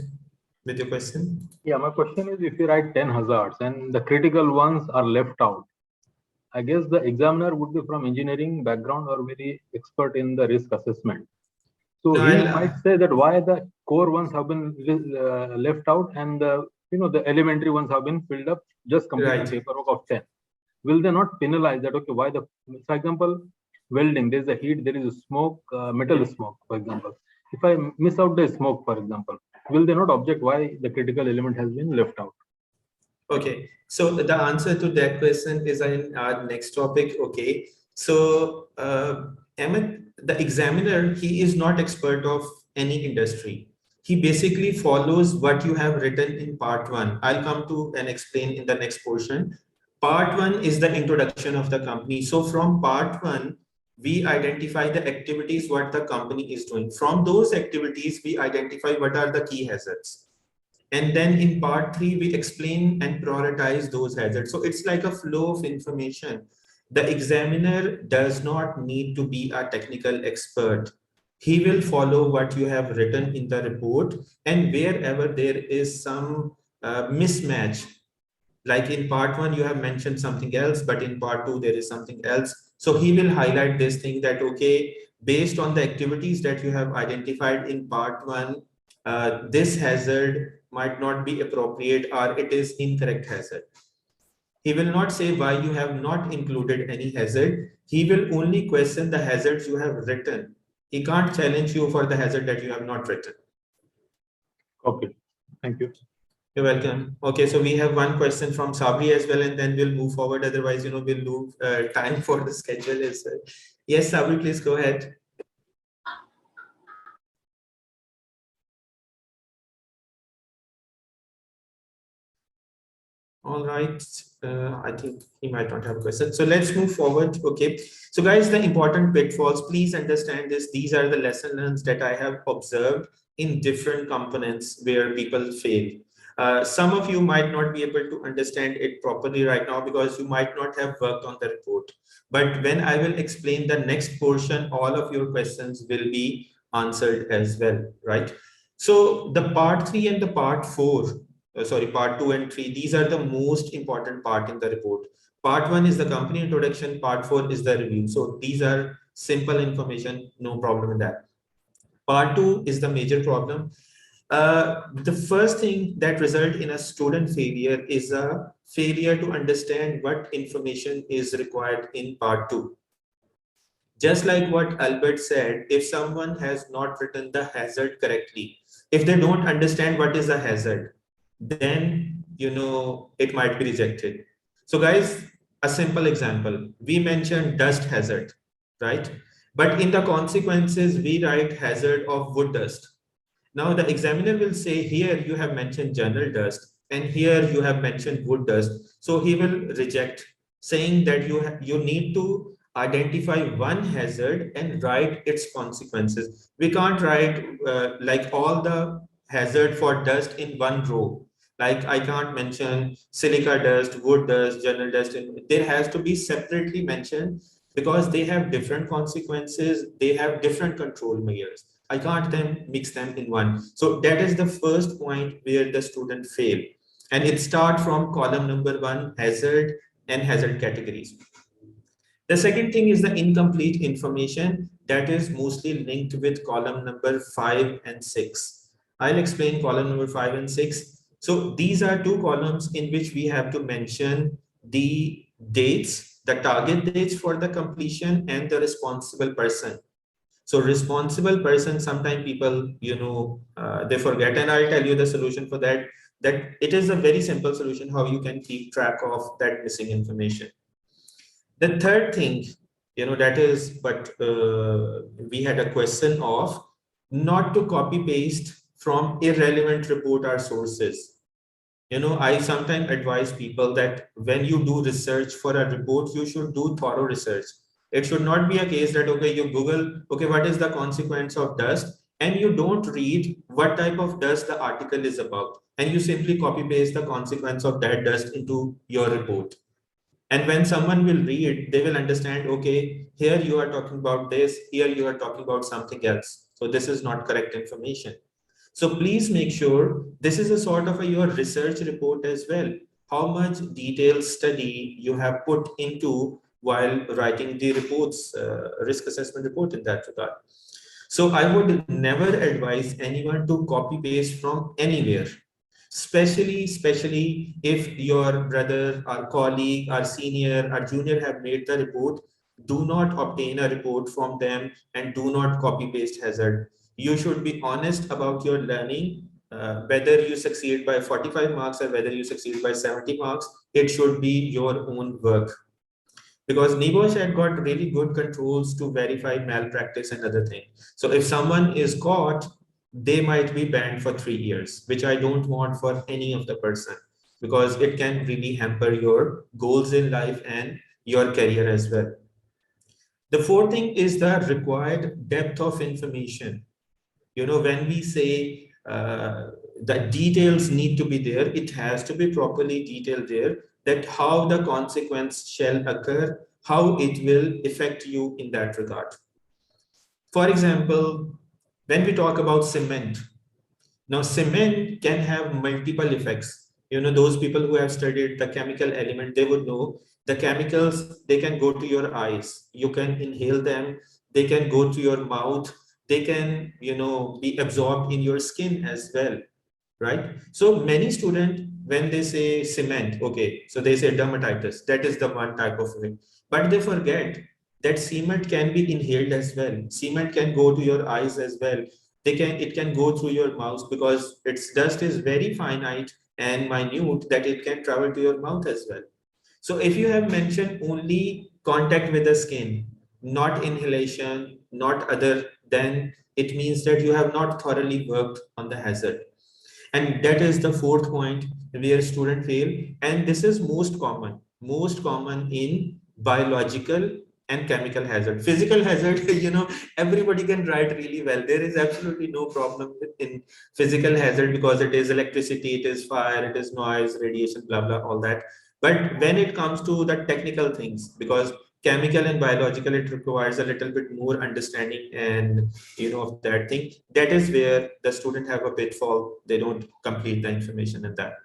with your question. Yeah, my question is, if you write 10 hazards and the critical ones are left out, I guess the examiner would be from engineering background or very expert in the risk assessment. So No, he might say that why the core ones have been left out and the, you know, the elementary ones have been filled up, just complete the paperwork of 10. Will they not penalize that? Okay, why the, for example, welding, there's a heat, there is a smoke, metal smoke, for example. If I miss out the smoke, for example, will they not object why the critical element has been left out? Okay, so the answer to that question is in our next topic. Okay, so Ahmed, the examiner, he is not expert of any industry. He basically follows what you have written in part 1. I'll come to and explain in the next portion. Part 1 is the introduction of the company. So from part 1, we identify the activities what the company is doing. From those activities, we identify what are the key hazards. And then in part 3, we explain and prioritize those hazards. So it's like a flow of information. The examiner does not need to be a technical expert. He will follow what you have written in the report, and wherever there is some mismatch, like in part 1, you have mentioned something else, but in part 2, there is something else. So he will highlight this thing that, okay, based on the activities that you have identified in part 1, this hazard might not be appropriate, or it is incorrect hazard. He will not say why you have not included any hazard. He will only question the hazards you have written. He can't challenge you for the hazard that you have not written. Okay, thank you. You're welcome. Okay, so we have one question from Sabri as well, and then we'll move forward. Otherwise, we'll lose time for the schedule as well. Yes, Sabri, please go ahead. All right, I think he might not have a question. So let's move forward. Okay, so guys, the important pitfalls, please understand this. These are the lesson learned that I have observed in different components where people fail. Some of you might not be able to understand it properly right now because you might not have worked on the report. But when I will explain the next portion, all of your questions will be answered as well, right? So the part 3 and the part 4, part 2 and 3, these are the most important part in the report. Part 1 is the company introduction, part 4 is the review. So these are simple information, no problem in that. Part 2 is the major problem. The first thing that results in a student failure is a failure to understand what information is required in part 2. Just like what Albert said, if someone has not written the hazard correctly, if they don't understand what is a hazard, then it might be rejected. So guys, a simple example, we mentioned dust hazard, right? But in the consequences, we write hazard of wood dust. Now the examiner will say, here you have mentioned general dust, and here you have mentioned wood dust. So he will reject, saying that you need to identify one hazard and write its consequences. We can't write like all the hazard for dust in one row. Like I can't mention silica dust, wood dust, general dust, and there has to be separately mentioned because they have different consequences, they have different control measures. I can't then mix them in one. So that is the first point where the student fail. And it starts from column number 1, hazard and hazard categories. The second thing is the incomplete information that is mostly linked with column number 5 and 6. I'll explain column number 5 and 6. So these are 2 columns in which we have to mention the dates, the target dates for the completion, and the responsible person. So responsible person, sometimes people, they forget, and I'll tell you the solution for that, that it is a very simple solution how you can keep track of that missing information. The third thing, that is what we had a question of, not to copy paste from irrelevant report or sources. I sometimes advise people that when you do research for a report, you should do thorough research. It should not be a case that, okay, you Google, okay, what is the consequence of dust? And you don't read what type of dust the article is about. And you simply copy paste the consequence of that dust into your report. And when someone will read, they will understand, okay, here you are talking about this, here you are talking about something else. So this is not correct information. So please make sure this is a sort of your research report as well. How much detailed study you have put into while writing the reports, risk assessment report in that regard. So I would never advise anyone to copy paste from anywhere, especially if your brother or colleague or senior or junior have made the report. Do not obtain a report from them and do not copy paste hazard. You should be honest about your learning, whether you succeed by 45 marks or whether you succeed by 70 marks, it should be your own work. Because NEBOSH had got really good controls to verify malpractice and other things. So if someone is caught, they might be banned for 3 years, which I don't want for any of the person, because it can really hamper your goals in life and your career as well. The fourth thing is the required depth of information. When we say that details need to be there, it has to be properly detailed there, that how the consequence shall occur, how it will affect you in that regard. For example, when we talk about cement, now cement can have multiple effects. Those people who have studied the chemical element, they would know the chemicals, they can go to your eyes, you can inhale them, they can go to your mouth, they can be absorbed in your skin as well, right? So many students, when they say cement, okay, so they say dermatitis, that is the one type of thing, but they forget that cement can be inhaled as well. Cement can go to your eyes as well. It can go through your mouth, because its dust is very finite and minute that it can travel to your mouth as well. So if you have mentioned only contact with the skin, not inhalation, not other, then it means that you have not thoroughly worked on the hazard. And that is the fourth point where students fail. And this is most common in biological and chemical hazard. Physical hazard, everybody can write really well. There is absolutely no problem in physical hazard, because it is electricity, it is fire, it is noise, radiation, blah, blah, all that. But when it comes to the technical things, because chemical and biological, it requires a little bit more understanding and of that thing, that is where the student have a pitfall. They don't complete the information in that.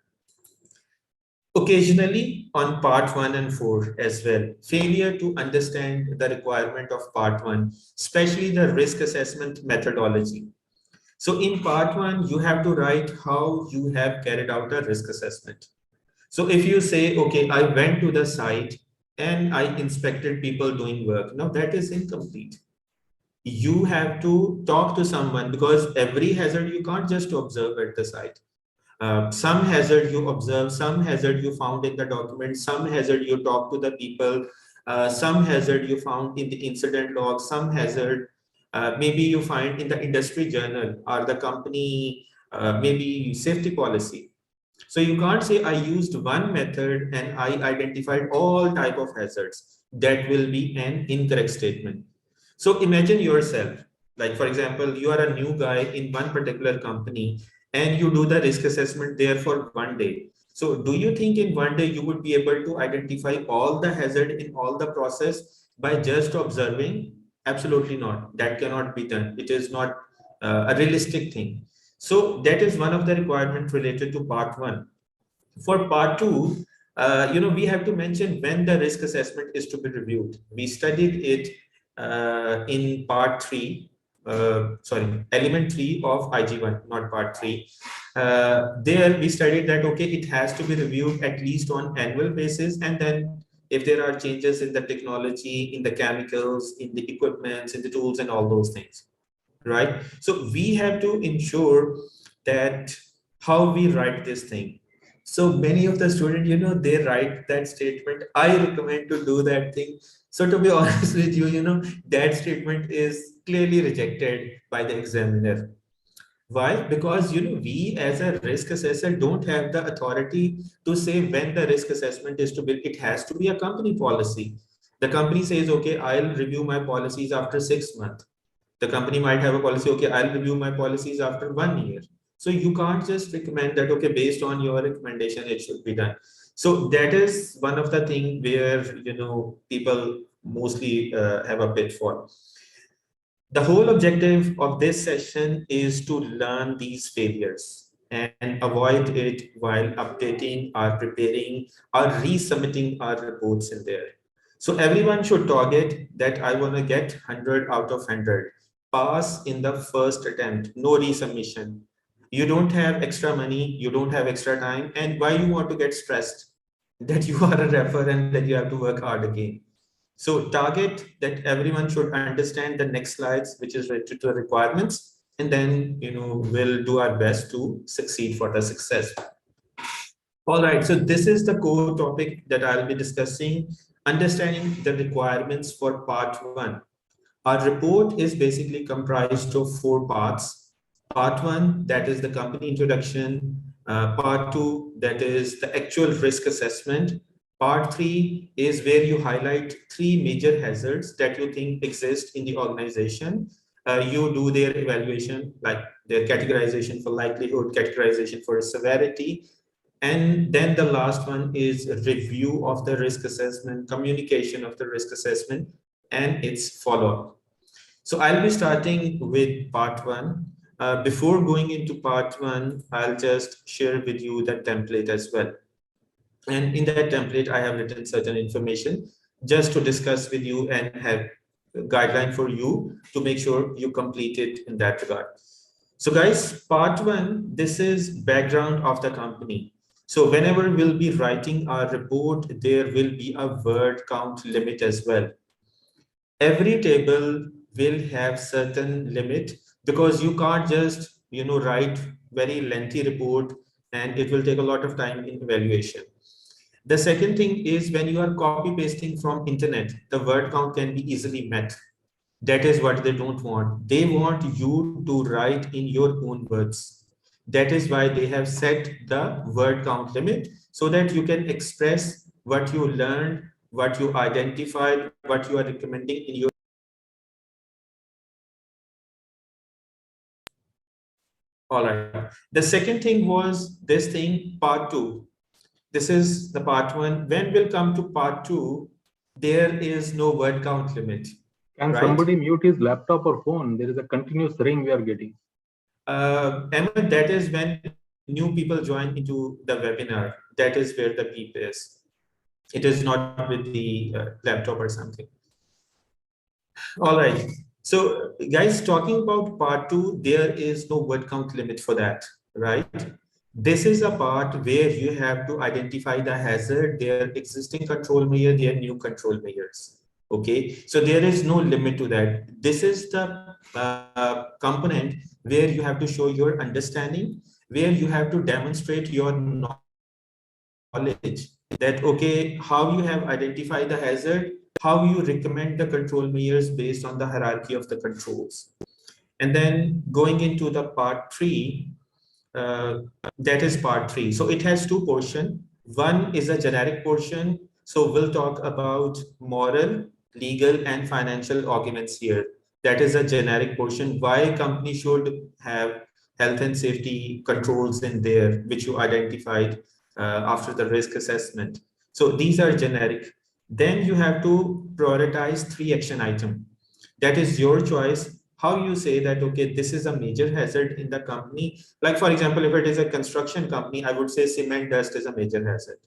Occasionally on part 1 and 4 as well, failure to understand the requirement of part 1, especially the risk assessment methodology. So in part 1, you have to write how you have carried out a risk assessment. So if you say, okay, I went to the site and I inspected people doing work, now that is incomplete. You have to talk to someone, because every hazard you can't just observe at the site. Some hazard you observe, some hazard you found in the document, some hazard you talk to the people, some hazard you found in the incident log, some hazard maybe you find in the industry journal or the company maybe safety policy. So you can't say I used one method and I identified all type of hazards. That will be an incorrect statement. So imagine yourself, like for example, you are a new guy in one particular company and you do the risk assessment there for one day. So do you think in one day you would be able to identify all the hazard in all the process by just observing? Absolutely not. That cannot be done. It is not a realistic thing. So that is one of the requirements related to part 1. For part 2, we have to mention when the risk assessment is to be reviewed. We studied it in part 3. Element 3 of IG1, not part 3. There we studied that, okay, it has to be reviewed at least on annual basis. And then if there are changes in the technology, in the chemicals, in the equipments, in the tools and all those things, right? So we have to ensure that how we write this thing. So many of the students, they write that statement, I recommend to do that thing. So to be honest with you, that statement is clearly rejected by the examiner. Why? Because, we as a risk assessor don't have the authority to say when the risk assessment is to be, it has to be a company policy. The company says, okay, I'll review my policies after 6 months. The company might have a policy, okay, I'll review my policies after 1 year. So you can't just recommend that, okay, based on your recommendation, it should be done. So that is one of the things where, people mostly have a pitfall. The whole objective of this session is to learn these failures and avoid it while updating or preparing or resubmitting our reports in there. So everyone should target that I want to get 100 out of 100. Pass in the first attempt, no resubmission. You don't have extra money, you don't have extra time, and why you want to get stressed that you are a reffer and that you have to work hard again. So target that everyone should understand the next slides, which is related to the requirements, and then we'll do our best to succeed for the success. All right, so this is the core topic that I'll be discussing, understanding the requirements for part 1. Our report is basically comprised of 4 parts. Part 1, that is the company introduction. Part 2, that is the actual risk assessment. Part 3 is where you highlight 3 major hazards that you think exist in the organization. You do their evaluation, like their categorization for likelihood, categorization for severity. And then the last one is a review of the risk assessment, communication of the risk assessment, and its follow-up. So I'll be starting with part 1. Before going into part 1, I'll just share with you the template as well. And in that template, I have written certain information just to discuss with you and have a guideline for you to make sure you complete it in that regard. So guys, part 1, this is background of the company. So whenever we'll be writing our report, there will be a word count limit as well. Every table will have certain limit, because you can't just write very lengthy report and it will take a lot of time in evaluation. The second thing is, when you are copy pasting from internet, the word count can be easily met. That is what they don't want. They want you to write in your own words. That is why they have set the word count limit, so that you can express what you learned, what you identified, what you are recommending in your. All right. The second thing was this thing, part 2. This is the part 1. When we'll come to part 2, there is no word count limit. Can somebody mute his laptop or phone? There is a continuous ring we are getting. Ahmed, that is when new people join into the webinar. That is where the beep is. It is not with the laptop or something. All right. So guys, talking about part 2, there is no word count limit for that, right? This is a part where you have to identify the hazard, their existing control measure, their new control measures. Okay, so there is no limit to that. This is the component where you have to show your understanding, where you have to demonstrate your knowledge that, okay, how you have identified the hazard, how you recommend the control measures based on the hierarchy of the controls. And then going into the part 3, that is part 3. So it has 2 portions. One is a generic portion. So we'll talk about moral, legal, and financial arguments here. That is a generic portion. Why a company should have health and safety controls in there, which you identified after the risk assessment. So these are generic. Then you have to prioritize 3 action items. That is your choice. How you say that, okay, this is a major hazard in the company. Like, for example, if it is a construction company, I would say cement dust is a major hazard,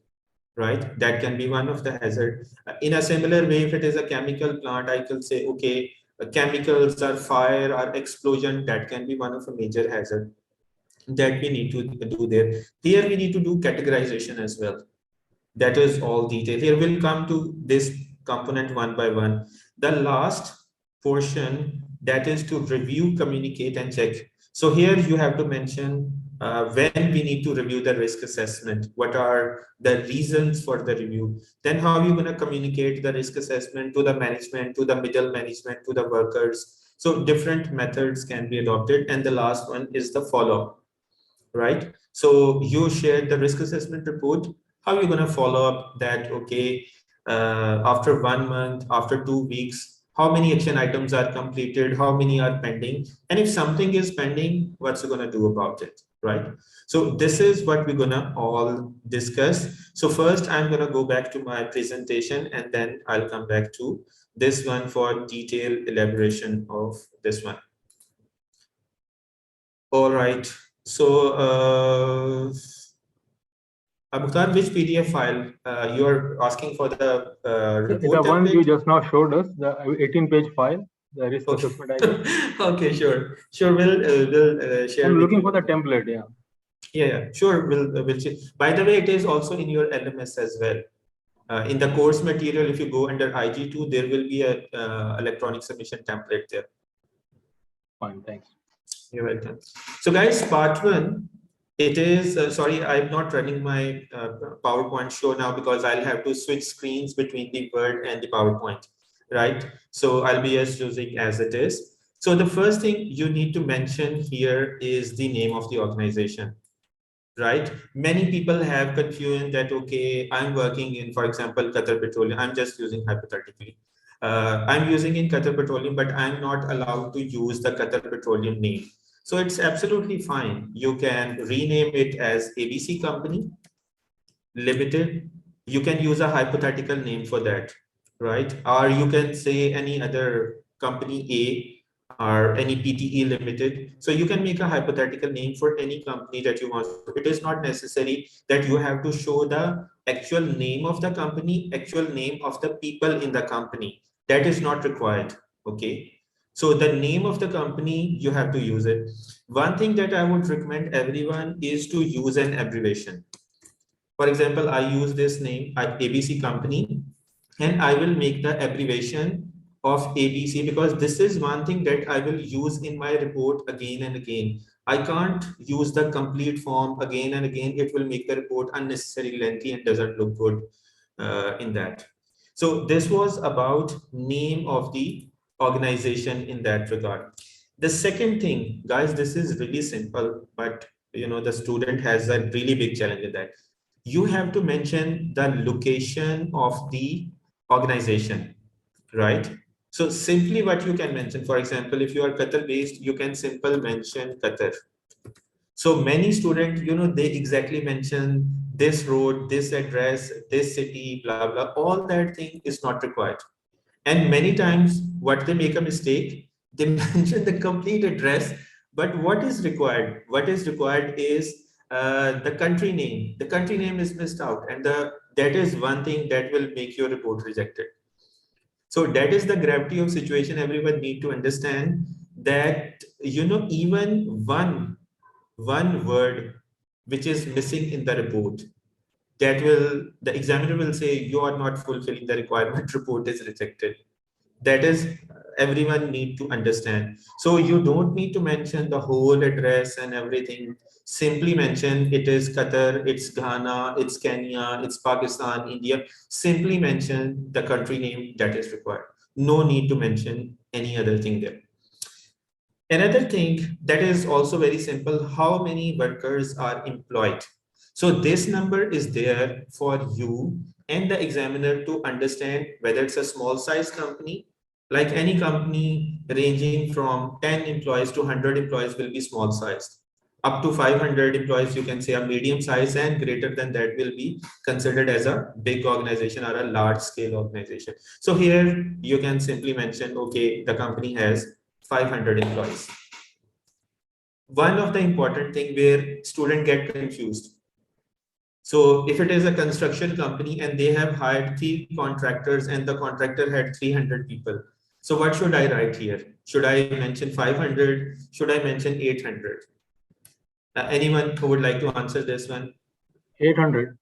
right? That can be one of the hazard. In a similar way, if it is a chemical plant, I can say, okay, chemicals or fire or explosion, that can be one of a major hazard that we need to do there. Here we need to do categorization as well. That is all detail. Here we'll come to this component one by one. The last portion, that is to review, communicate, and check. So here you have to mention when we need to review the risk assessment, what are the reasons for the review, then how are you going to communicate the risk assessment to the management, to the middle management, to the workers. So different methods can be adopted. And the last one is the follow-up, right? So you shared the risk assessment report. How are you going to follow up that, okay, after 1 month, after 2 weeks, how many action items are completed, how many are pending, and if something is pending, what's you going to do about it, right? So this is what we're going to all discuss. So first I'm going to go back to my presentation, and then I'll come back to this one for detailed elaboration of this one. All right. So Mukhtar, which PDF file you are asking for the report? The one you just now showed us, the 18-page file, the risk Okay. assessment item. Okay, sure. We'll share. I'm looking for the template. Yeah. Yeah, sure. We'll share. By the way, it is also in your LMS as well. In the course material, if you go under IG2, there will be a electronic submission template there. Fine, thanks. You're welcome. So guys, part 1. It is, sorry, I'm not running my PowerPoint show now because I'll have to switch screens between the Word and the PowerPoint, right? So I'll be just using as it is. So the first thing you need to mention here is the name of the organization. right? Many people have confusion that, okay, I'm working in, for example, Qatar Petroleum. I'm just using hypothetically. I'm using in Qatar Petroleum, but I'm not allowed to use the Qatar Petroleum name. So it's absolutely fine. You can rename it as ABC Company Limited. You can use a hypothetical name for that, right? Or you can say any other company A or any PTE Limited. So you can make a hypothetical name for any company that you want. It is not necessary that you have to show the actual name of the company, actual name of the people in the company. That is not required, okay? So the name of the company, you have to use it. One thing that I would recommend everyone is to use an abbreviation. For example, I use this name at ABC Company, and I will make the abbreviation of ABC because this is one thing that I will use in my report again and again. I can't use the complete form again and again. It will make the report unnecessarily lengthy and doesn't look good in that. So this was about name of the organization in that regard. The second thing, guys, this is really simple, but the student has a really big challenge in that. You have to mention the location of the organization, right? So simply what you can mention, for example, if you are Qatar based, you can simply mention Qatar. So many students, they exactly mention this road, this address, this city, blah, blah, all that thing is not required. And many times what they make a mistake, they mention the complete address, but what is required? What is required is the country name. The country name is missed out, and that is one thing that will make your report rejected. So that is the gravity of situation. Everyone need to understand that, even one word which is missing in the report, the examiner will say you are not fulfilling the requirement, report is rejected. That is, everyone need to understand. So you don't need to mention the whole address and everything. Simply mention it is Qatar, it's Ghana, it's Kenya, it's Pakistan, India. Simply mention the country name that is required. No need to mention any other thing there. Another thing that is also very simple, how many workers are employed? So this number is there for you and the examiner to understand whether it's a small size company. Like any company ranging from 10 employees to 100 employees will be small sized. Up to 500 employees, you can say a medium size, and greater than that will be considered as a big organization or a large scale organization. So here you can simply mention, okay, the company has 500 employees. One of the important thing where students get confused. So if it is a construction company and they have hired 3 contractors and the contractor had 300 people. So what should I write here? Should I mention 500? Should I mention 800? Anyone who would like to answer this one? 800.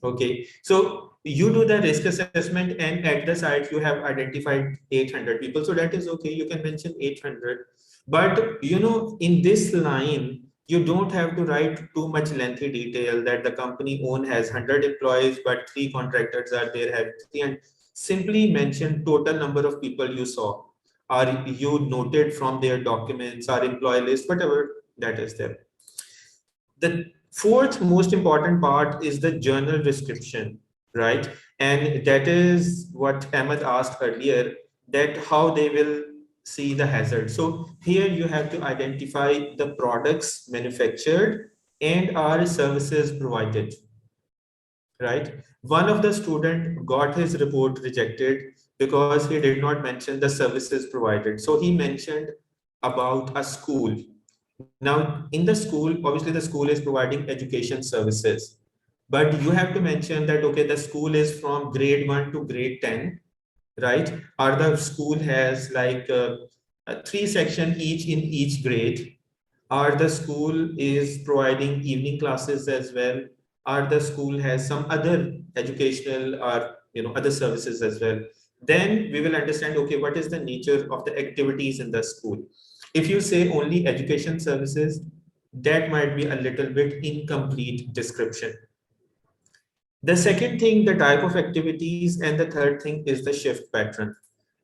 Okay, so you do the risk assessment and at the site you have identified 800 people. So that is okay, you can mention 800. But in this line, you don't have to write too much lengthy detail that the company has 100 employees, but 3 contractors are there, have 3, and simply mention total number of people you saw, or you noted from their documents or employee list, whatever that is there. The fourth most important part is the journal description, right? And that is what Ahmed asked earlier, that how they will see the hazard. So here you have to identify the products manufactured and our services provided, right? One of the student got his report rejected because he did not mention the services provided. So he mentioned about a school. Now, in the school, obviously the school is providing education services, but you have to mention that, okay, the school is from grade 1 to grade 10, right? Or the school has like 3 sections each in each grade, or the school is providing evening classes as well, or the school has some other educational or other services as well. Then we will understand, okay, what is the nature of the activities in the school. If you say only education services, that might be a little bit incomplete description. The second thing, the type of activities, and the third thing is the shift pattern.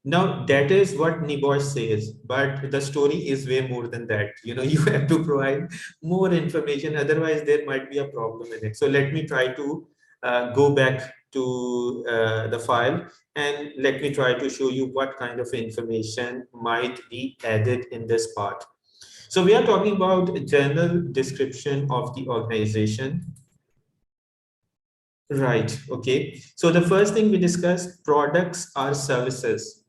Now that is what NEBOSH says, but the story is way more than that. You know, you have to provide more information, otherwise there might be a problem in it. So let me try to go back to the file, and let me try to show you what kind of information might be added in this part. So we are talking about general description of the organization. Right, okay. So the first thing we discussed, products or services.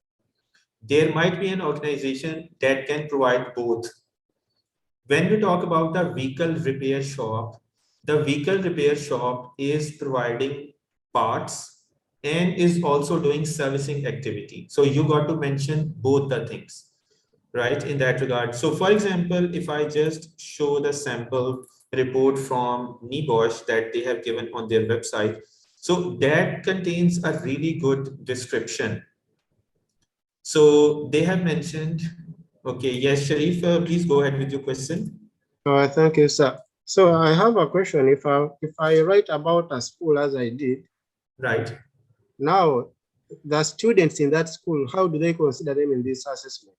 There might be an organization that can provide both. When we talk about the vehicle repair shop, the vehicle repair shop is providing parts and is also doing servicing activity. So you got to mention both the things, right, in that regard. So for example, if I just show the sample report from NEBOSH that they have given on their website, so that contains a really good description. So they have mentioned, okay, yes, Sharif, please go ahead with your question. Thank you, sir. So I have a question. If I write about a school as I did, right now the students in that school, how do they consider them in this assessment?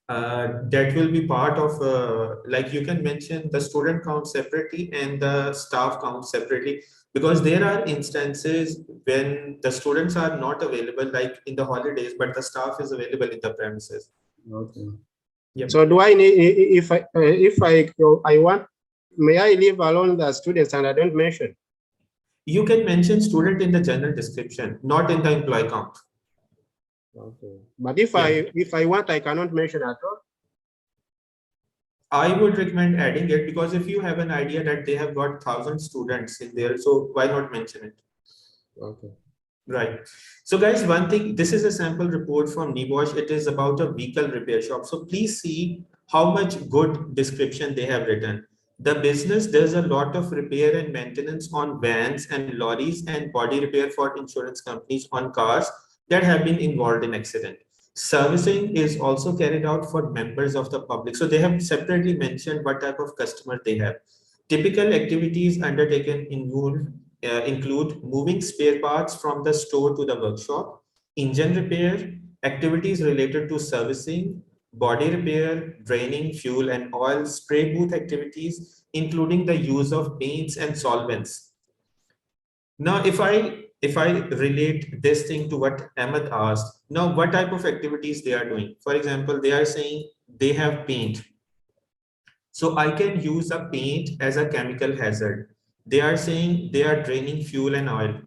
That will be part of, like you can mention the student count separately and the staff count separately, because there are instances when the students are not available, like in the holidays, but the staff is available in the premises. Okay. Yep. So do I need, if I want, may I leave alone the students and I don't mention? You can mention student in the general description, not in the employee count. Okay. But if I want, I cannot mention at all. I would recommend adding it, because if you have an idea that they have got 1,000 students in there, so why not mention it? Okay. Right. So guys, one thing, this is a sample report from NEBOSH. It is about a vehicle repair shop. So please see how much good description they have written. The business does a lot of repair and maintenance on vans and lorries and body repair for insurance companies on cars that have been involved in accident. Servicing is also carried out for members of the public. So they have separately mentioned what type of customer they have. Typical activities undertaken include moving spare parts from the store to the workshop, engine repair, activities related to servicing, body repair, draining fuel and oil, spray booth activities, including the use of paints and solvents. Now, if I relate this thing to what Ahmed asked, now what type of activities they are doing? For example, they are saying they have paint. So I can use a paint as a chemical hazard. They are saying they are draining fuel and oil.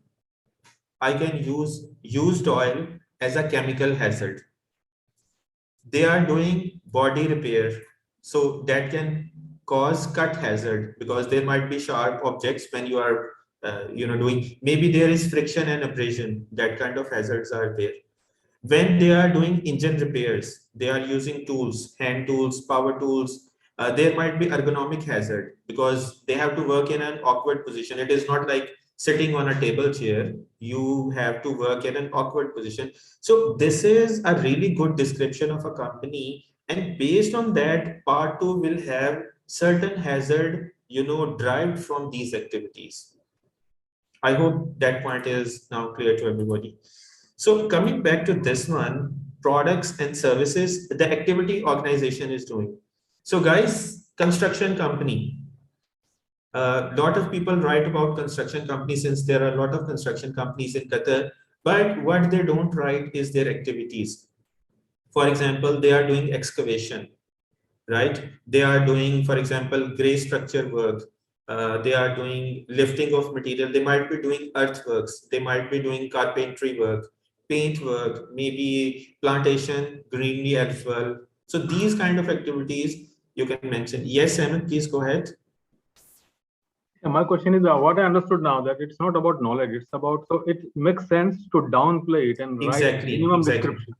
I can use used oil as a chemical hazard. They are doing body repair. So that can cause cut hazard, because there might be sharp objects when you are doing, maybe there is friction and abrasion, that kind of hazards are there. When they are doing engine repairs, they are using tools, hand tools, power tools. There might be ergonomic hazard, because they have to work in an awkward position. It is not like sitting on a table chair. You have to work in an awkward position. So this is a really good description of a company. And based on that, part 2 will have certain hazard, derived from these activities. I hope that point is now clear to everybody. So coming back to this one, products and services, the activity organization is doing. So guys, construction company. A lot of people write about construction companies, since there are a lot of construction companies in Qatar, but what they don't write is their activities. For example, they are doing excavation, right? They are doing, for example, gray structure work. They are doing lifting of material. They might be doing earthworks. They might be doing carpentry work, paint work, maybe plantation, greenery as well. So these kind of activities you can mention. Yes, Simon, please go ahead. Yeah, my question is, what I understood now, that it's not about knowledge, it's about, so it makes sense to downplay it and write minimum description.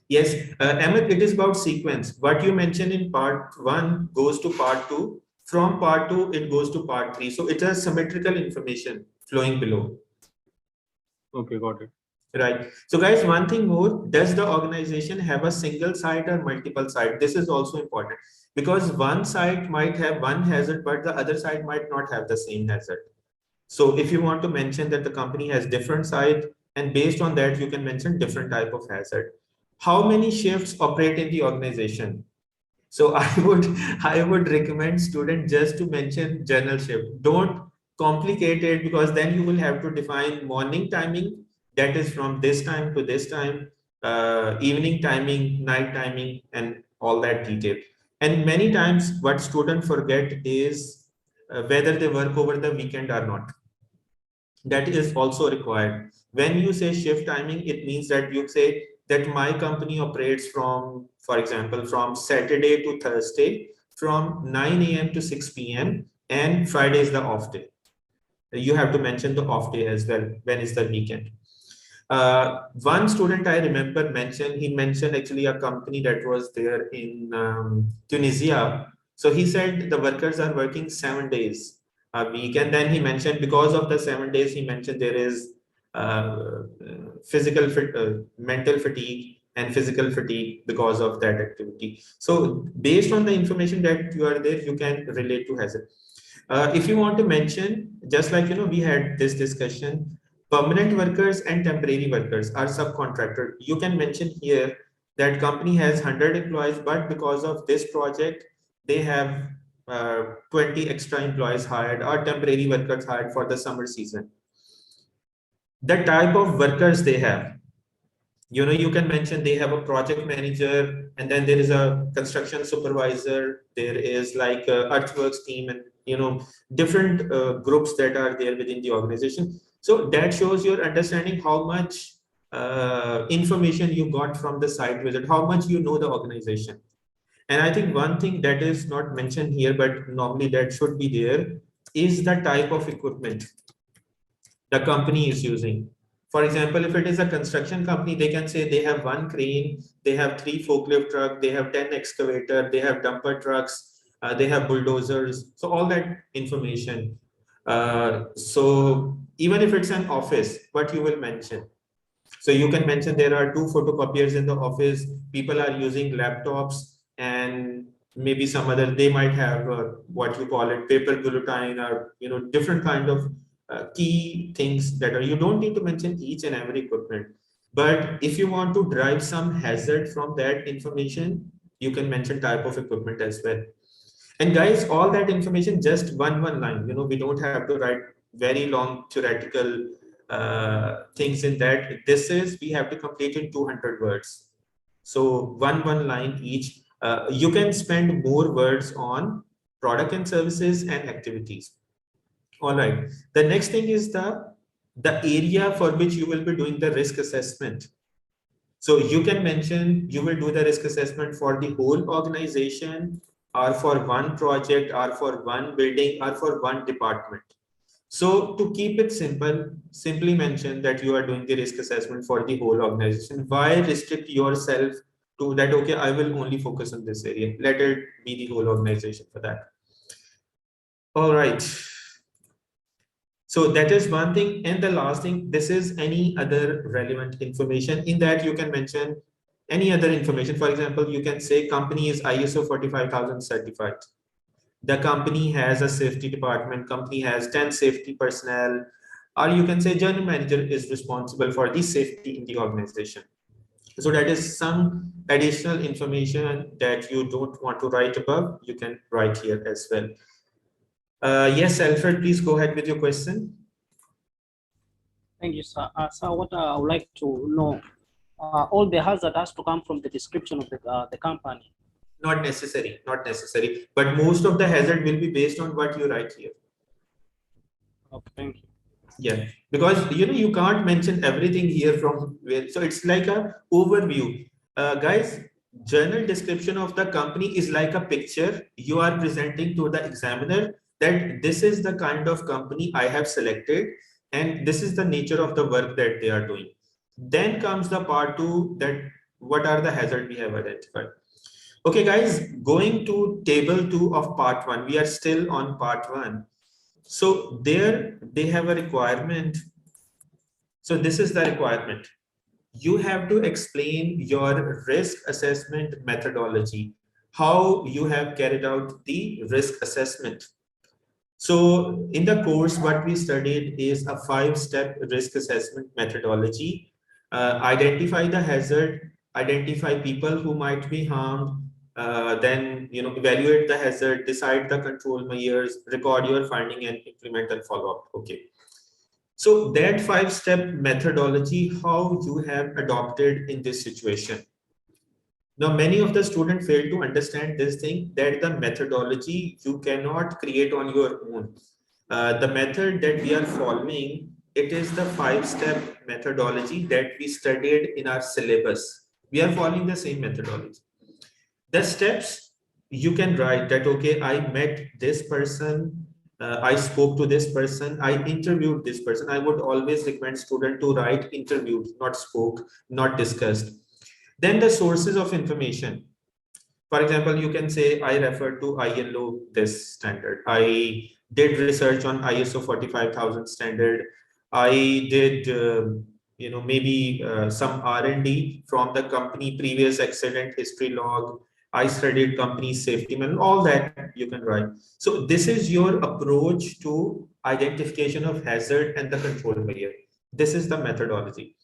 Yes, Ahmed, it is about sequence. What you mentioned in part 1 goes to part 2. From part 2, it goes to part 3. So it has symmetrical information flowing below. Okay, got it. Right. So guys, one thing more, does the organization have a single site or multiple site? This is also important, because one site might have one hazard, but the other side might not have the same hazard. So if you want to mention that the company has different site, And based on that, you can mention different type of hazard. How many shifts operate in the organization? So I would recommend students just to mention general shift. Don't complicate it, because then you will have to define morning timing, that is from this time to this time, evening timing, night timing, and all that detail. And many times what students forget is whether they work over the weekend or not. That is also required. When you say shift timing, it means that you say that my company operates from, for example, from Saturday to Thursday, from 9 a.m. to 6 p.m. and Friday is the off day. You have to mention the off day as well. When is the weekend? One student I remember he mentioned actually a company that was there in Tunisia. So he said the workers are working 7 days a week, and then he mentioned because of the 7 days, he mentioned there is mental fatigue and physical fatigue because of that activity. So based on the information that you are there, you can relate to hazard. If you want to mention, just like we had this discussion, permanent workers and temporary workers are subcontractor. You can mention here that company has 100 employees, but because of this project, they have 20 extra employees hired or temporary workers hired for the summer season. The type of workers they have, you can mention they have a project manager, and then there is a construction supervisor, there is like a earthworks team, and different groups that are there within the organization. So that shows your understanding how much information you got from the site visit, how much you know the organization. And I think one thing that is not mentioned here, but normally that should be there, is the type of equipment the company is using. For example, if it is a construction company, they can say they have 1 crane, they have 3 forklift trucks, they have 10 excavator, they have dumper trucks, they have bulldozers. So all that information. So even if it's an office, what you will mention. So you can mention there are 2 photocopiers in the office, people are using laptops, and maybe some other, they might have what you call it, paper bulletin, or different kind of key things that are, you don't need to mention each and every equipment. But if you want to derive some hazard from that information, you can mention type of equipment as well. And guys, all that information, just one line, we don't have to write very long theoretical things in that. We have to complete in 200 words. So one line each. You can spend more words on product and services and activities. All right. The next thing is the area for which you will be doing the risk assessment. So you can mention you will do the risk assessment for the whole organization, or for one project, or for one building, or for one department. So to keep it simple, simply mention that you are doing the risk assessment for the whole organization. Why restrict yourself to that? Okay, I will only focus on this area. Let it be the whole organization for that. All right. So that is one thing. And the last thing, this is any other relevant information. In that you can mention any other information. For example, you can say company is ISO 45000 certified. The company has a safety department, company has 10 safety personnel, or you can say general manager is responsible for the safety in the organization. So that is some additional information that you don't want to write above, you can write here as well. Yes, Alfred, please go ahead with your question. Thank you, sir. Sir, what I would like to know, all the hazard has to come from the description of the company. Not necessary, but most of the hazard will be based on what you write here. Okay, thank you. Yeah, because you can't mention everything here from where, so it's like a overview. Guys, general description of the company is like a picture you are presenting to the examiner, that this is the kind of company I have selected, and this is the nature of the work that they are doing. Then comes the part 2, that what are the hazards we have identified. Okay, guys, going to table 2 of part 1. We are still on part 1. So there they have a requirement. So this is the requirement. You have to explain your risk assessment methodology, how you have carried out the risk assessment. So in the course, what we studied is a 5-step risk assessment methodology. Identify the hazard, identify people who might be harmed, then evaluate the hazard, decide the control measures, record your finding, and implement and follow up. Okay. So that 5-step methodology, how you have adopted in this situation. Now, many of the students fail to understand this thing, that the methodology you cannot create on your own. The method that we are following, it is the 5-step methodology that we studied in our syllabus. We are following the same methodology. The steps you can write that, okay, I met this person, I spoke to this person, I interviewed this person. I would always recommend student to write interviewed, not spoke, not discussed. Then the sources of information. For example, you can say, I refer to ILO this standard. I did research on ISO 45000 standard. I did, maybe some R&D from the company previous accident history log. I studied company safety manual, all that you can write. So this is your approach to identification of hazard and the control measure. This is the methodology.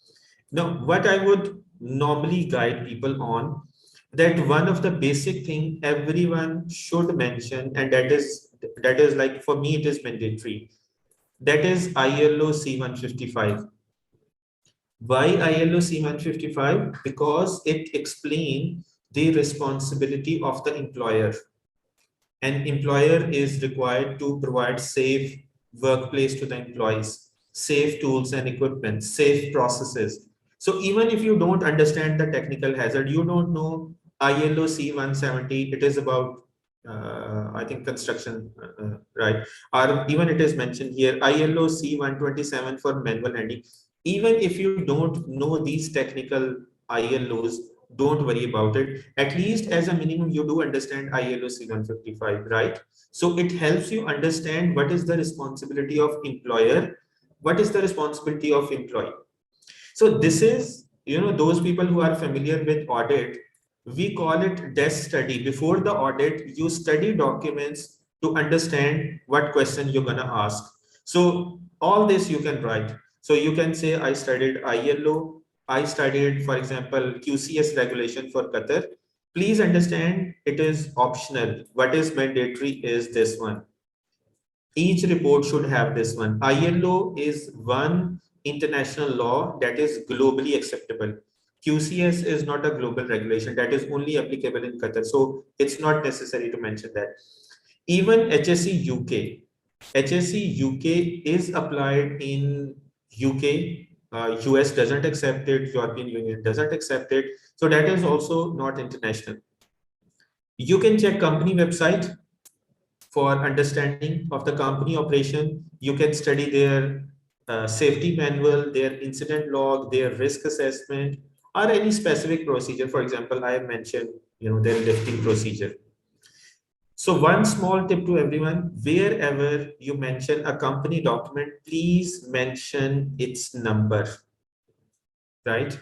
Now, what I would normally guide people on, that one of the basic thing everyone should mention, and that is like, for me, it is mandatory. That is ILO C-155. Why ILO C-155? Because it explains the responsibility of the employer. An employer is required to provide safe workplace to the employees, safe tools and equipment, safe processes. So even if you don't understand the technical hazard, you don't know ILO C-170, it is about, I think, construction, right? Or even it is mentioned here, ILO C-127 for manual handling. Even if you don't know these technical ILOs, don't worry about it. At least as a minimum, you do understand ILO C-155, right? So it helps you understand what is the responsibility of employer, what is the responsibility of employee. So this is, those people who are familiar with audit, we call it desk study. Before the audit, you study documents to understand what question you're gonna ask. So all this you can write. So you can say, I studied ILO, I studied, for example, QCS regulation for Qatar. Please understand, it is optional. What is mandatory is this one. Each report should have this one. ILO is one international law that is globally acceptable. QCS is not a global regulation that is only applicable in Qatar. So it's not necessary to mention that. Even HSE UK. HSE UK is applied in UK. US doesn't accept it. European Union doesn't accept it. So that is also not international. You can check company website for understanding of the company operation. You can study their safety manual, their incident log, their risk assessment, or any specific procedure. For example, I have mentioned, their lifting procedure. So one small tip to everyone, wherever you mention a company document, please mention its number, right?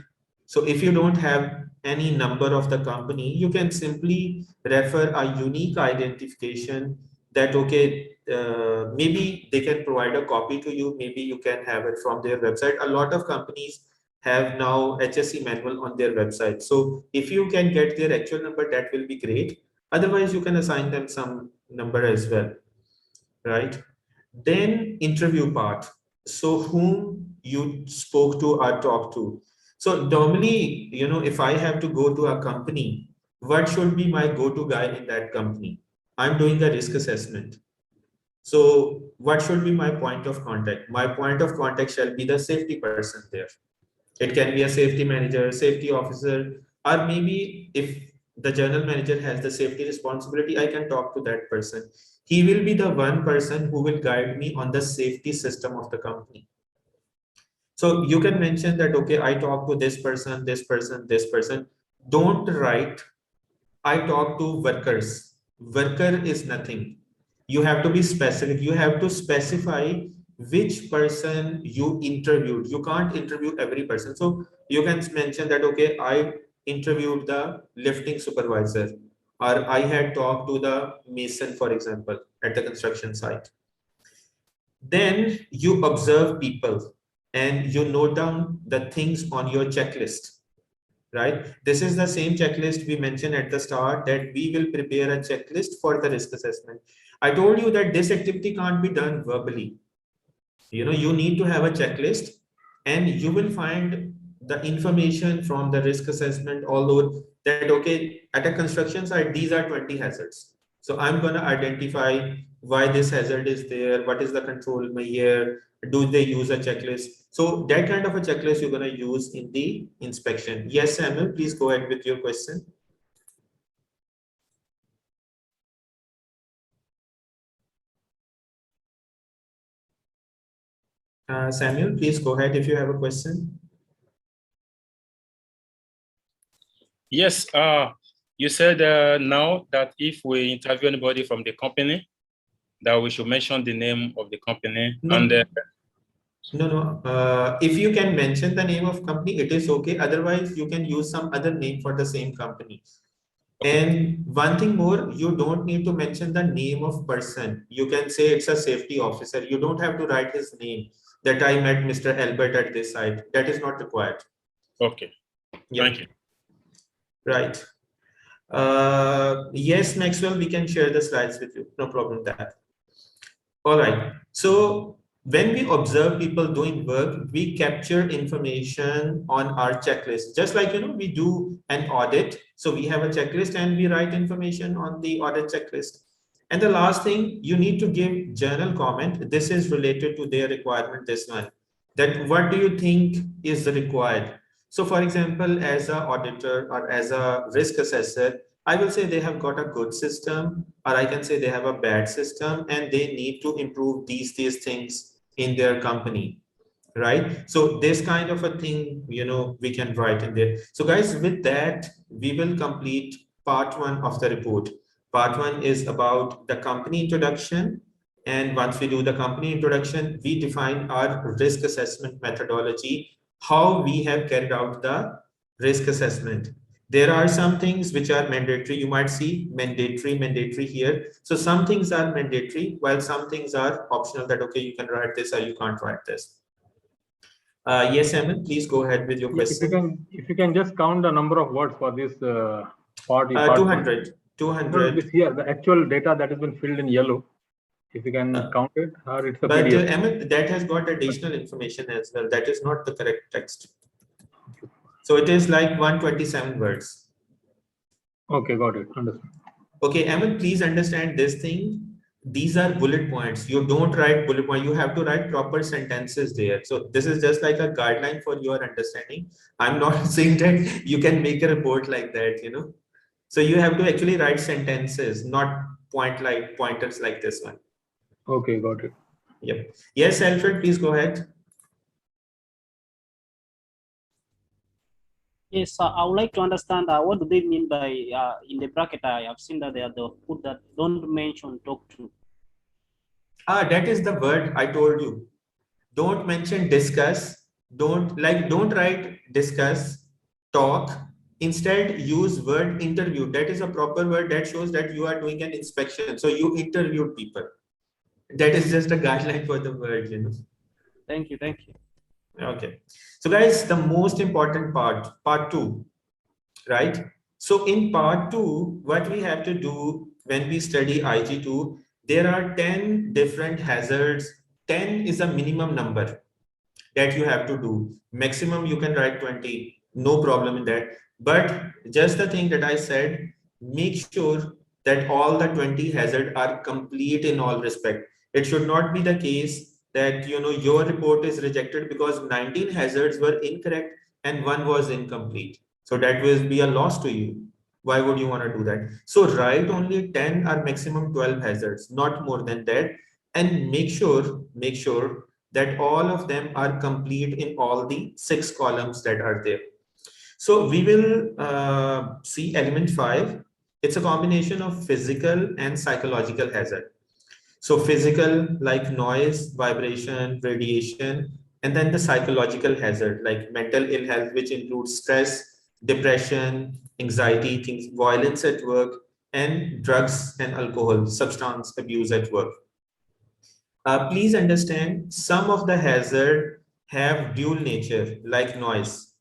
So if you don't have any number of the company, you can simply refer a unique identification that, okay, maybe they can provide a copy to you. Maybe you can have it from their website. A lot of companies have now HSE manual on their website. So if you can get their actual number, that will be great. Otherwise, you can assign them some number as well, right? Then interview part. So whom you spoke to or talked to. So normally, if I have to go to a company, what should be my go-to guy in that company? I'm doing a risk assessment. So what should be my point of contact? My point of contact shall be the safety person there. It can be a safety manager, safety officer, or maybe if the general manager has the safety responsibility, I can talk to that person. He will be the one person who will guide me on the safety system of the company. So you can mention that, okay, I talk to this person, this person, this person. Don't write, I talk to workers. Worker is nothing. You have to be specific. You have to specify which person you interviewed. You can't interview every person. So you can mention that, okay, I interviewed the lifting supervisor, or I had talked to the mason, for example, at the construction site. Then you observe people and you note down the things on your checklist, right? This is the same checklist we mentioned at the start, that we will prepare a checklist for the risk assessment. I told you that this activity can't be done verbally. You know, you need to have a checklist, and you will find the information from the risk assessment all over that, okay, at a construction site, these are 20 hazards. So I'm going to identify why this hazard is there, what is the control measure, do they use a checklist? So that kind of a checklist you're going to use in the inspection. Yes, Samuel, please go ahead with your question. Samuel, please go ahead if you have a question. Yes, you said now that if we interview anybody from the company, that we should mention the name of the company. No. And if you can mention the name of company, it is okay. Otherwise, you can use some other name for the same company. And one thing more, you don't need to mention the name of person. You can say it's a safety officer. You don't have to write his name, that I met Mr. Albert at this site. That is not required. Okay, thank you. Right. Yes, Maxwell, we can share the slides with you. No problem with that. All right. So when we observe people doing work, we capture information on our checklist. Just like, you know, we do an audit. So we have a checklist and we write information on the audit checklist. And the last thing, you need to give journal comment. This is related to their requirement, this one. That what do you think is required? So for example, as an auditor or as a risk assessor, I will say they have got a good system, or I can say they have a bad system and they need to improve these things in their company, right? So this kind of a thing, you know, we can write in there. So guys, with that, we will complete part 1 of the report. Part 1 is about the company introduction. And once we do the company introduction, we define our risk assessment methodology, how we have carried out the risk assessment. There are some things which are mandatory. You might see mandatory here. So some things are mandatory while some things are optional, that, okay, you can write this or you can't write this. Yes, Emin, please go ahead with your question. If you can just count the number of words for this part. 200. Here, the actual data that has been filled in yellow. If you can count it, or it's a but PDF. Emin, that has got additional information as well. That is not the correct text. So it is like 127 words. Okay, got it. Understood. Okay, Emin, please understand this thing. These are bullet points. You don't write bullet points. You have to write proper sentences there. So this is just like a guideline for your understanding. I'm not saying that you can make a report like that, you know. So you have to actually write sentences, not pointers like this one. Okay, got it. Yep. Yes, Alfred, please go ahead. Yes, I would like to understand what do they mean by in the bracket. I have seen that they put that don't mention talk to. That is the word I told you. Don't mention discuss. Don't write discuss, talk. Instead, use word interview. That is a proper word that shows that you are doing an inspection. So you interviewed people. That is just a guideline for the word, you know. Thank you. Okay. So guys, the most important part 2, right? So in part 2, what we have to do when we study IG2, there are 10 different hazards. 10 is a minimum number that you have to do. Maximum you can write 20, no problem in that. But just the thing that I said, make sure that all the 20 hazards are complete in all respect. It should not be the case that, you know, your report is rejected because 19 hazards were incorrect and 1 was incomplete. So that will be a loss to you. Why would you want to do that? So write only 10 or maximum 12 hazards, not more than that. And make sure that all of them are complete in all the 6 columns that are there. So we will see element 5. It's a combination of physical and psychological hazard. So physical, like noise, vibration, radiation, and then the psychological hazard, like mental ill health, which includes stress, depression, anxiety, things, violence at work, and drugs and alcohol, substance abuse at work. Please understand, some of the hazard have dual nature, like noise.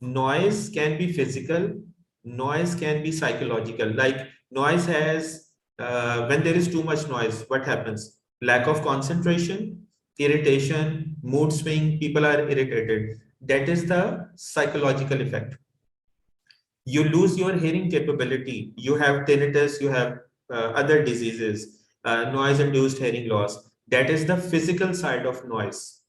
Noise can be physical, noise can be psychological. Like noise has, when there is too much noise, what happens? Lack of concentration, irritation, mood swing, people are irritated. That is the psychological effect. You lose your hearing capability. You have tinnitus, you have other diseases, noise-induced hearing loss. That is the physical side of noise,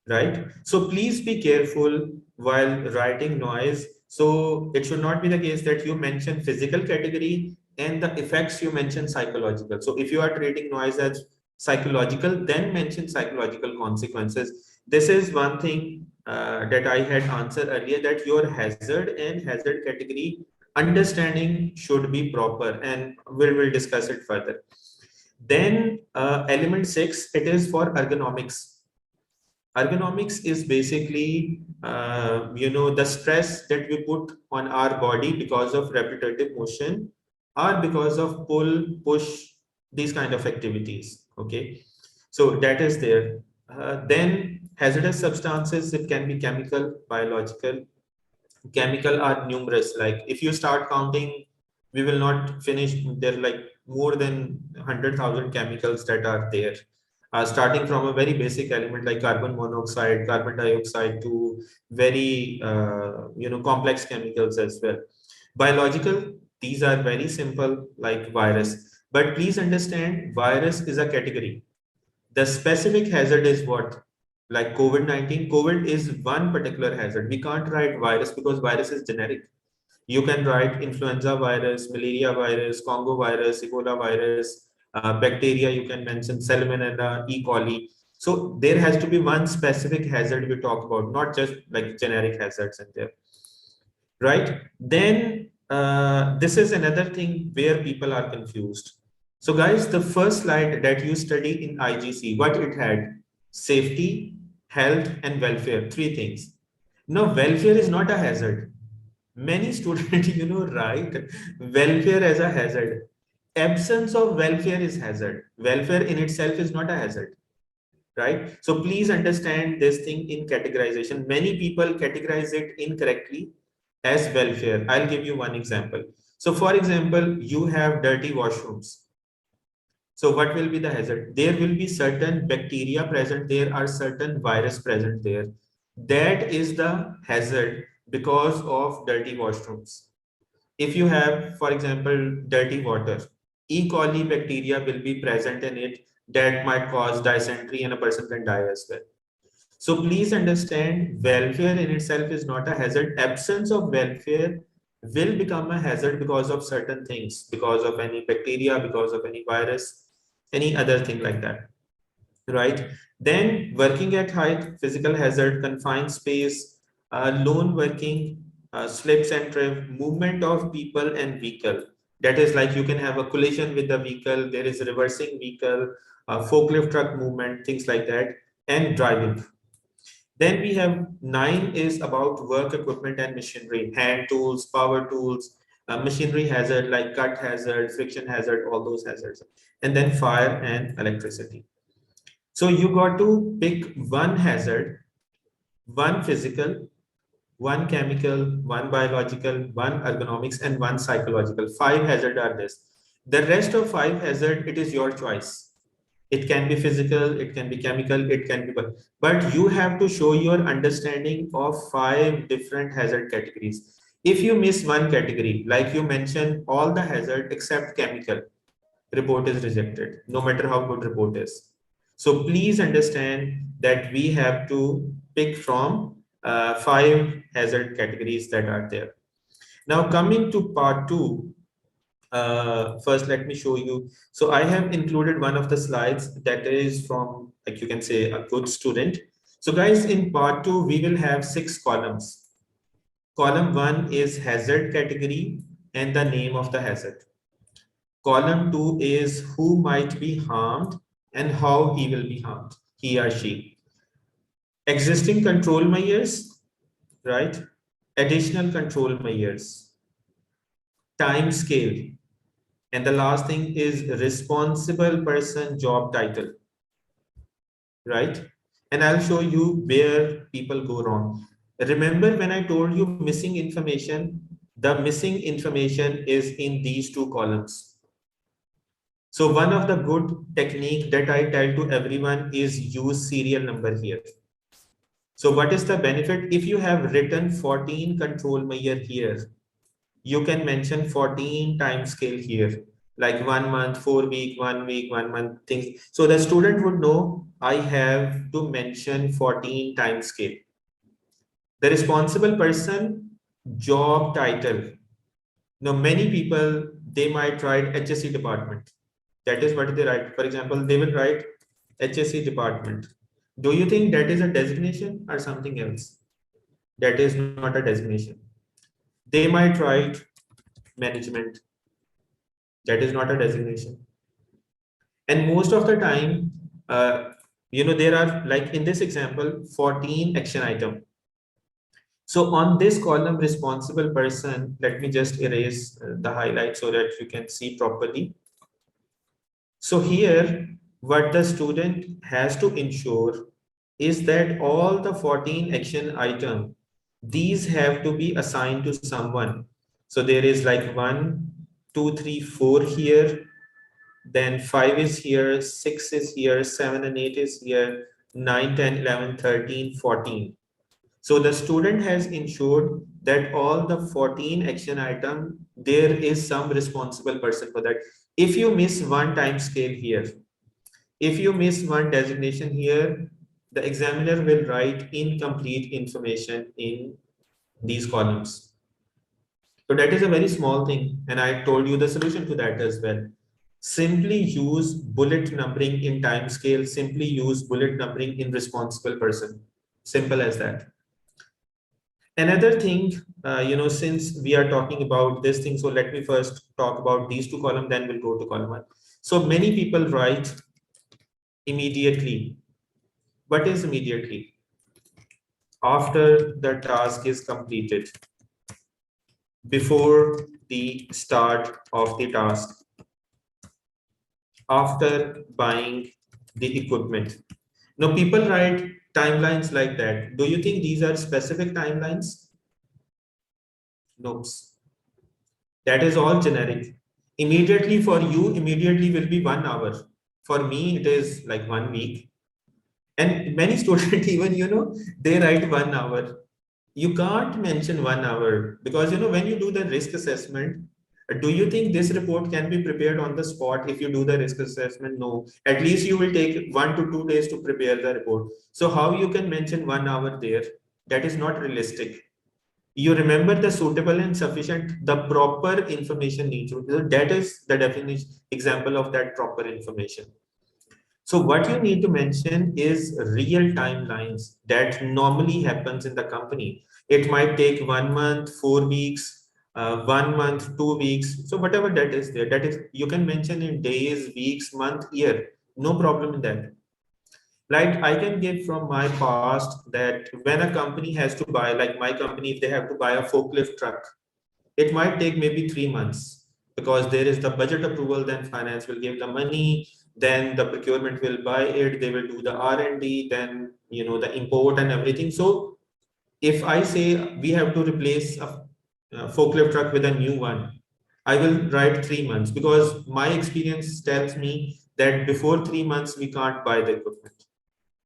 right? So please be careful while writing noise. So it should not be the case that you mention physical category and the effects you mention psychological. So if you are treating noise as psychological, then mention psychological consequences. This is one thing that I had answered earlier, that your hazard and hazard category understanding should be proper, and we'll discuss it further. Then element 6, it is for ergonomics. Ergonomics is basically, the stress that we put on our body because of repetitive motion or because of pull, push, these kind of activities. Okay, so that is there. Then hazardous substances, it can be chemical, biological. Chemical are numerous. Like if you start counting, we will not finish. There are like more than 100,000 chemicals that are there. Starting from a very basic element like carbon monoxide, carbon dioxide, to very complex chemicals as well. Biological, these are very simple, like virus. But please understand, virus is a category. The specific hazard is what? Like COVID-19. COVID is one particular hazard. We can't write virus because virus is generic. You can write influenza virus, malaria virus, Congo virus, Ebola virus, bacteria, you can mention Salmonella, E. coli. So there has to be one specific hazard we talk about, not just like generic hazards in there, right? Then this is another thing where people are confused. So guys, the first slide that you study in IGC, what it had? Safety, health, and welfare, 3 things. Now, welfare is not a hazard. Many students, write welfare as a hazard. Absence of welfare is hazard. Welfare in itself is not a hazard, right? So please understand this thing in categorization. Many people categorize it incorrectly as welfare. I'll give you one example. So for example, you have dirty washrooms. So what will be the hazard? There will be certain bacteria present there, are certain virus present there. That is the hazard because of dirty washrooms. If you have, for example, dirty water, E. coli bacteria will be present in it that might cause dysentery and a person can die as well. So please understand, welfare in itself is not a hazard. Absence of welfare will become a hazard because of certain things, because of any bacteria, because of any virus, any other thing like that, right? Then working at height, physical hazard, confined space, lone working, slips and trip, movement of people and vehicle. That is like you can have a collision with the vehicle, there is a reversing vehicle, forklift truck movement, things like that, and driving. Then we have 9 is about work equipment and machinery, hand tools, power tools, machinery hazard like cut hazard, friction hazard, all those hazards. And then fire and electricity. So you got to pick one hazard, one physical, one chemical, one biological, one ergonomics, and one psychological. 5 hazards are this. The rest of 5 hazard, it is your choice. It can be physical, it can be chemical, it can be, but you have to show your understanding of 5 different hazard categories. If you miss one category, like you mentioned all the hazard except chemical, report is rejected, no matter how good report is. So please understand that we have to pick from 5 hazard categories that are there. Now coming to part 2, first let me show you. So I have included one of the slides that is from, like you can say, a good student. So guys, in part 2 we will have 6 columns. Column 1 is hazard category and the name of the hazard. Column 2 is who might be harmed and how he will be harmed, he or she. Existing control measures, right? Additional control measures, time scale, and the last thing is responsible person job title. right? And I'll show you where people go wrong. Remember when I told you missing information, the missing information is in these two columns. So one of the good technique that I tell to everyone is use serial number here. So what is the benefit? If you have written 14 control measure here, you can mention 14 time scale here, like 1 month, 4 week, 1 week, 1 month things. So the student would know I have to mention 14 time scale. The responsible person, job title. Now many people, they might write HSC department. That is what they write. For example, they will write HSC department. Do you think that is a designation or something else? That is not a designation. They might write management. That is not a designation. And most of the time, there are, like in this example, 14 action item. So on this column, responsible person, let me just erase the highlight so that you can see properly. So here, what the student has to ensure is that all the 14 action item, these have to be assigned to someone. So there is like 1, 2, 3, 4 here, then 5 is here, 6 is here, 7 and 8 is here, 9, 10, 11, 13, 14. So the student has ensured that all the 14 action item, there is some responsible person for that. If you miss one time scale here, if you miss one designation here, the examiner will write incomplete information in these columns. So that is a very small thing. And I told you the solution to that as well. Simply use bullet numbering in time scale, simply use bullet numbering in responsible person. Simple as that. Another thing, since we are talking about this thing, so let me first talk about these two columns, then we'll go to column 1. So many people write immediately. What is immediately? After the task is completed, before the start of the task, after buying the equipment. Now people write timelines like that. Do you think these are specific timelines? No. That is all generic. Immediately for you, immediately will be 1 hour. For me, it is like 1 week. And many students even, they write 1 hour. You can't mention 1 hour because, when you do the risk assessment, do you think this report can be prepared on the spot if you do the risk assessment? No. At least you will take 1 to 2 days to prepare the report. So how you can mention 1 hour there? That is not realistic. You remember the suitable and sufficient, the proper information needs. So that is the definition, example of that proper information. So what you need to mention is real timelines that normally happens in the company. It might take 1 month, 4 weeks, 1 month, 2 weeks. So whatever that is there, that is, you can mention in days, weeks, month, year, no problem in that. Like I can give from my past that when a company has to buy, like my company, if they have to buy a forklift truck, it might take maybe 3 months because there is the budget approval, then finance will give the money, then the procurement will buy it, they will do the R&D, then the import and everything. So if I say we have to replace a forklift truck with a new one, I will write 3 months because my experience tells me that before 3 months we can't buy the equipment.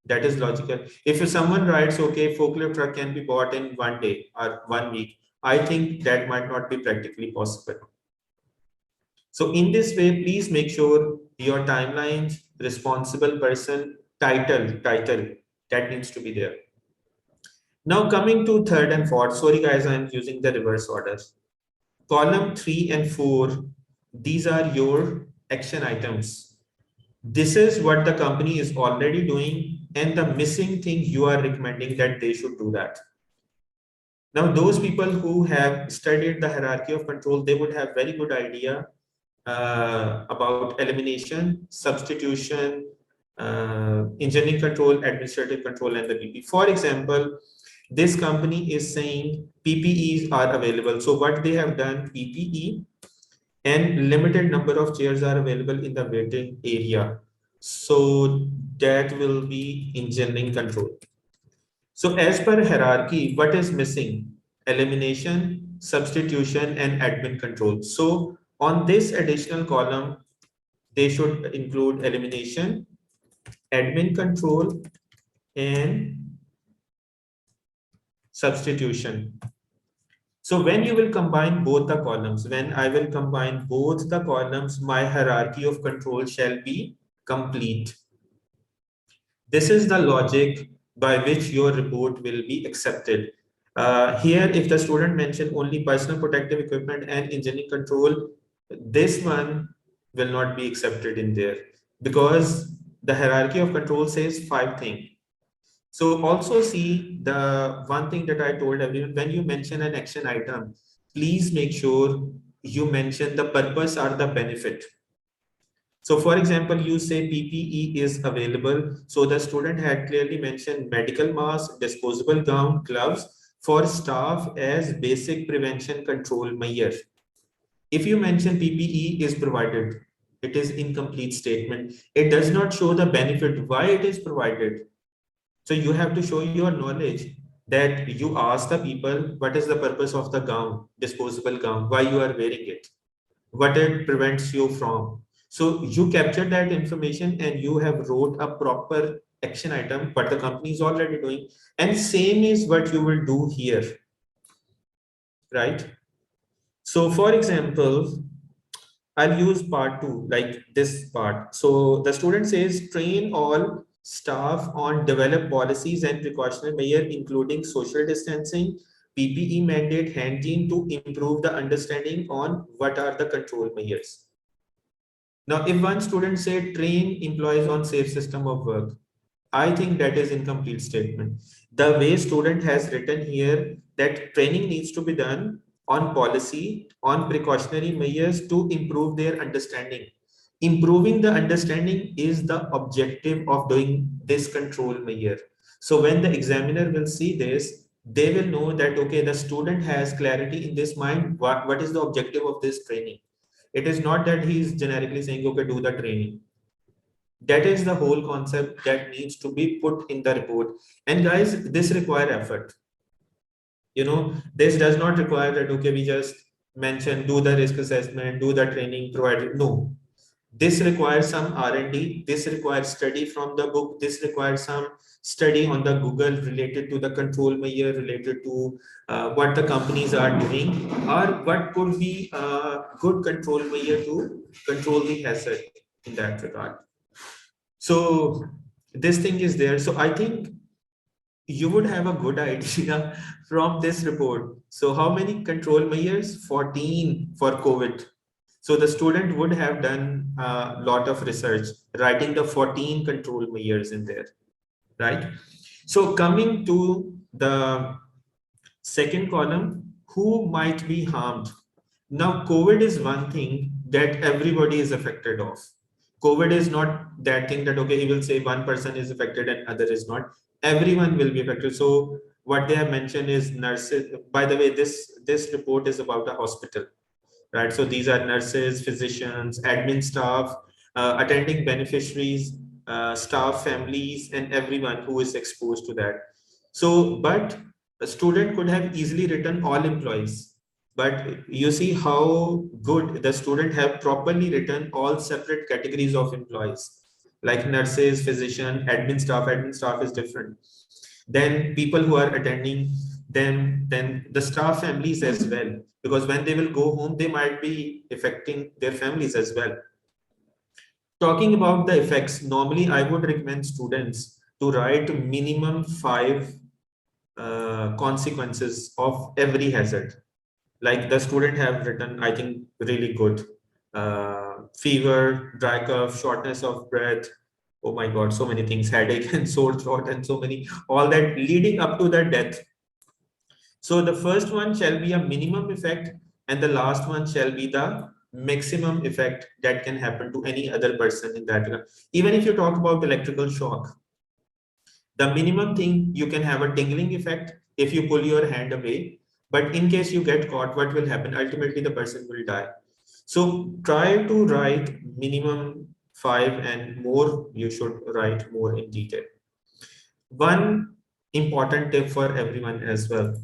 That is logical. If someone writes, okay, forklift truck can be bought in 1 day or 1 week, I think that might not be practically possible. So in this way, please make sure your timelines, responsible person, title, that needs to be there. Now coming to third and fourth, sorry guys, I'm using the reverse order. Column 3 and 4, these are your action items. This is what the company is already doing, and the missing thing you are recommending that they should do that. Now, those people who have studied the hierarchy of control, they would have very good idea about elimination, substitution, engineering control, administrative control, and the PP. For example, this company is saying PPEs are available. So what they have done, PPE and limited number of chairs are available in the waiting area. So that will be engineering control. So as per hierarchy, what is missing? Elimination, substitution, and admin control. So on this additional column, they should include elimination, admin control, and substitution. So when you will combine both the columns, when I will combine both the columns, my hierarchy of control shall be complete. This is the logic by which your report will be accepted. Here, if the student mentioned only personal protective equipment and engineering control, this one will not be accepted in there because the hierarchy of control says 5 things. So also see the one thing that I told everyone, when you mention an action item, please make sure you mention the purpose or the benefit. So for example, you say PPE is available. So the student had clearly mentioned medical mask, disposable gown, gloves for staff as basic prevention control measure. If you mention PPE is provided, it is incomplete statement. It does not show the benefit, why it is provided. So you have to show your knowledge that you ask the people, what is the purpose of the gown, disposable gown, why you are wearing it, what it prevents you from. So you capture that information and you have wrote a proper action item, what the company is already doing. And same is what you will do here, right? So for example, I'll use part 2, like this part. So the student says, train all staff on develop policies and precautionary measures, including social distancing, PPE mandate, hygiene to improve the understanding on what are the control measures. Now, if one student said train employees on safe system of work, I think that is incomplete statement. The way student has written here that training needs to be done on policy, on precautionary measures to improve their understanding. Improving the understanding is the objective of doing this control measure. So when the examiner will see this, they will know that, okay, the student has clarity in this mind, what is the objective of this training. It is not that he is generically saying, okay, do the training. That is the whole concept that needs to be put in the report. And guys, this requires effort. You know, this does not require that, okay, we just mention, do the risk assessment, do the training, provide it. No, this requires some R&D. This requires study from the book. This requires some study on the Google related to the control measure, related to what the companies are doing, or what could be a good control measure to control the hazard in that regard. So this thing is there. So I think you would have a good idea from this report. So how many control measures? 14 for COVID. So the student would have done a lot of research, writing the 14 control measures in there, right? So coming to the second column, who might be harmed? Now, COVID is one thing that everybody is affected of. COVID is not that thing that, okay, he will say one person is affected and other is not. Everyone will be affected. So what they have mentioned is nurses. By the way, this report is about a hospital, right? So these are nurses, physicians, admin staff, attending beneficiaries, staff, families, and everyone who is exposed to that. So, but a student could have easily written all employees. But you see how good the student have properly written all separate categories of employees, like nurses, physician, admin staff is different. Then people who are attending, then the staff families as well, because when they will go home, they might be affecting their families as well. Talking about the effects, normally I would recommend students to write minimum 5 consequences of every hazard. Like the student have written, I think, really good. Fever, dry cough, shortness of breath. Oh my God, so many things, headache and sore throat and so many, all that leading up to the death. So the first one shall be a minimum effect and the last one shall be the maximum effect that can happen to any other person in that. Even if you talk about electrical shock, the minimum thing, you can have a tingling effect if you pull your hand away. But in case you get caught, what will happen? Ultimately, the person will die. So try to write minimum 5 and more, you should write more in detail. One important tip for everyone as well.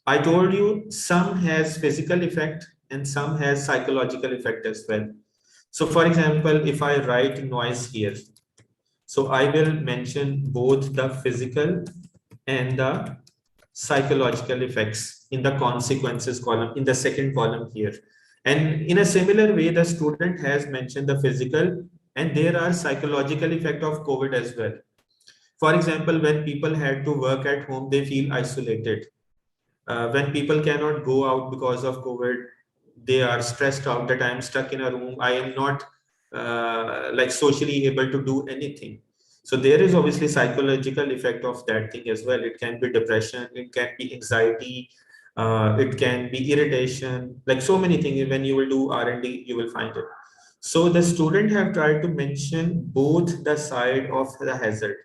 I told you some has physical effect and some has psychological effect as well. So for example, if I write noise here, so I will mention both the physical and the psychological effects in the consequences column, in the second column here. And in a similar way, the student has mentioned the physical, and there are psychological effect of COVID as well. For example, when people had to work at home, they feel isolated. When people cannot go out because of COVID, they are stressed out that I am stuck in a room. I am not like socially able to do anything. So there is obviously psychological effect of that thing as well. It can be depression, it can be anxiety, it can be irritation, like so many things. When you will do R&D, you will find it. So the student have tried to mention both the side of the hazard,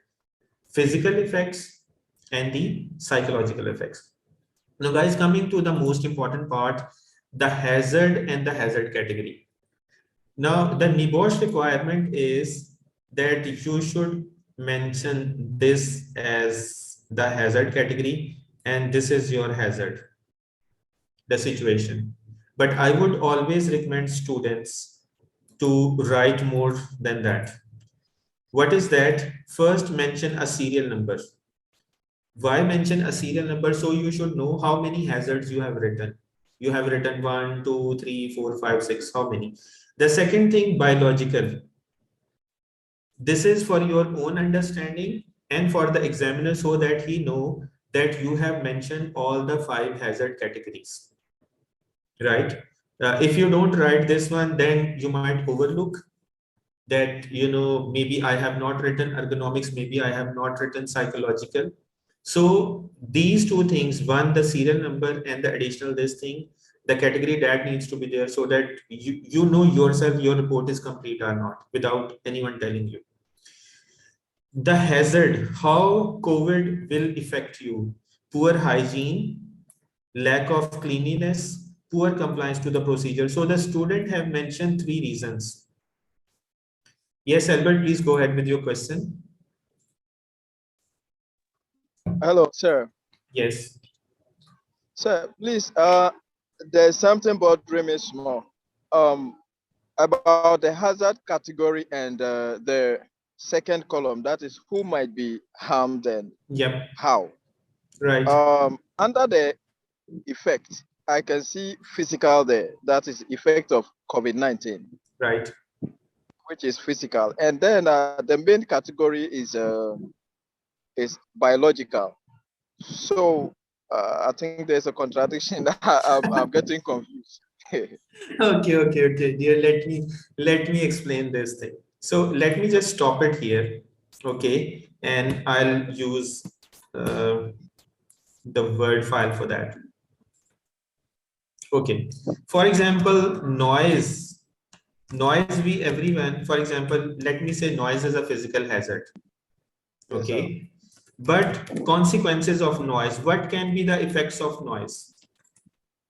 physical effects and the psychological effects. Now guys, coming to the most important part, the hazard and the hazard category. Now the NEBOSH requirement is that you should mention this as the hazard category and this is your hazard, the situation. But I would always recommend students to write more than that. What is that? First, mention a serial number. Why mention a serial number? So you should know how many hazards you have written. You have written 1, 2, 3, 4, 5, 6, how many? The second thing, biological. This is for your own understanding and for the examiner so that he know that you have mentioned all the 5 hazard categories, right? If you don't write this one, then you might overlook that, you know, maybe I have not written ergonomics, maybe I have not written psychological. So these two things, one, the serial number and the additional this thing, the category that needs to be there so that you know yourself, your report is complete or not without anyone telling you. The hazard, how COVID will affect you, poor hygiene, lack of cleanliness, poor compliance to the procedure. So the student have mentioned 3 reasons. Yes, Albert, please go ahead with your question. Hello, sir. Yes. Sir, please, there's something bothering me small about the hazard category and the second column, that is who might be harmed and how. Right. Under the effect, I can see physical there, that is effect of COVID-19. Right. Which is physical. And then the main category is biological. So I think there's a contradiction. I'm getting confused. Okay, dear. Let me explain this thing. So let me just stop it here, okay? And I'll use the Word file for that. Okay. For example, noise. Everyone. For example, let me say noise is a physical hazard. Okay. But consequences of noise, what can be the effects of noise?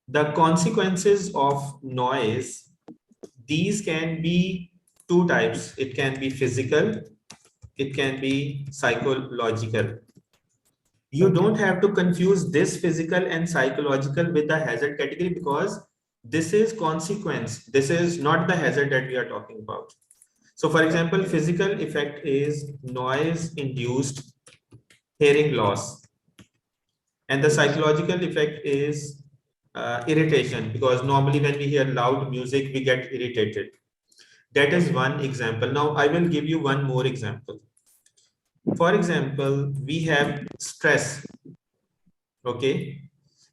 The consequences of noise, these can be 2 types. It can be physical, it can be psychological. You don't have to confuse this physical and psychological with the hazard category because this is consequence. This is not the hazard that we are talking about. So for example, physical effect is noise induced hearing loss, and the psychological effect is irritation, because normally when we hear loud music we get irritated. That is one example. Now I will give you one more example. For example, we have stress. Okay,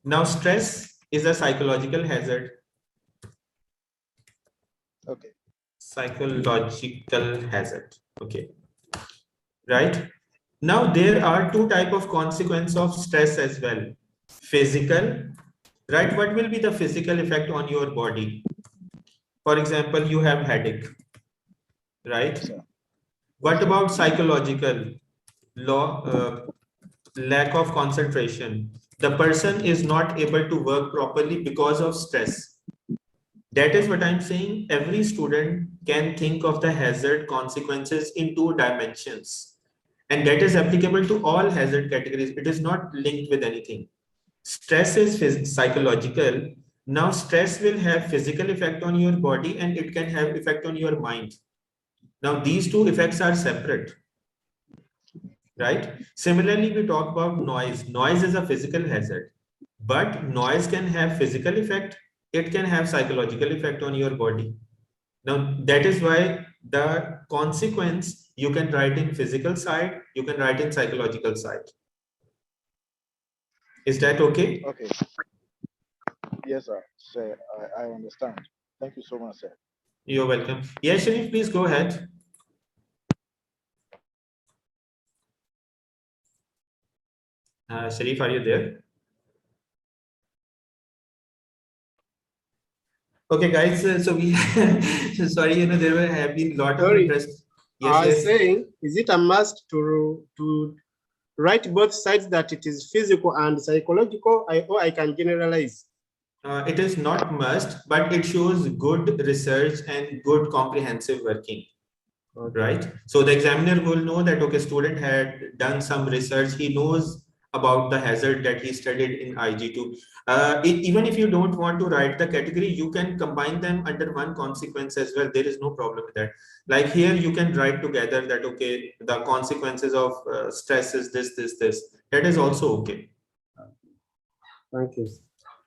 now stress is a psychological hazard. Okay, psychological hazard. Okay, right? Now there are 2 types of consequence of stress as well. Physical, right? What will be the physical effect on your body? For example, you have headache, right? What about psychological? Lack of concentration. The person is not able to work properly because of stress. That is what I'm saying. Every student can think of the hazard consequences in 2 dimensions. And that is applicable to all hazard categories. It is not linked with anything. Stress is psychological. Now stress will have physical effect on your body and it can have effect on your mind. Now these 2 effects are separate, right? Similarly, we talk about noise. Noise is a physical hazard, but noise can have physical effect. It can have psychological effect on your body. Now that is why the consequence you can write in physical side, you can write in psychological side. Is that okay? Okay. Yes, sir. Sir, I understand. Thank you so much, sir. You're welcome. Yes, Sharif, please go ahead. Sharif, are you there? Okay, guys. So we sorry, there have been a lot of interest. Yes, I was yes. saying, is it a must to write both sides, that it is physical and psychological, or I can generalize? It is not must, but it shows good research and good comprehensive working. Okay. Right? So the examiner will know that, okay, student had done some research. He knows about the hazard that he studied in IG2. Even if you don't want to write the category, you can combine them under one consequence as well. There is no problem with that. Like here, you can write together that, okay, the consequences of stress is this. That is also okay. Thank you.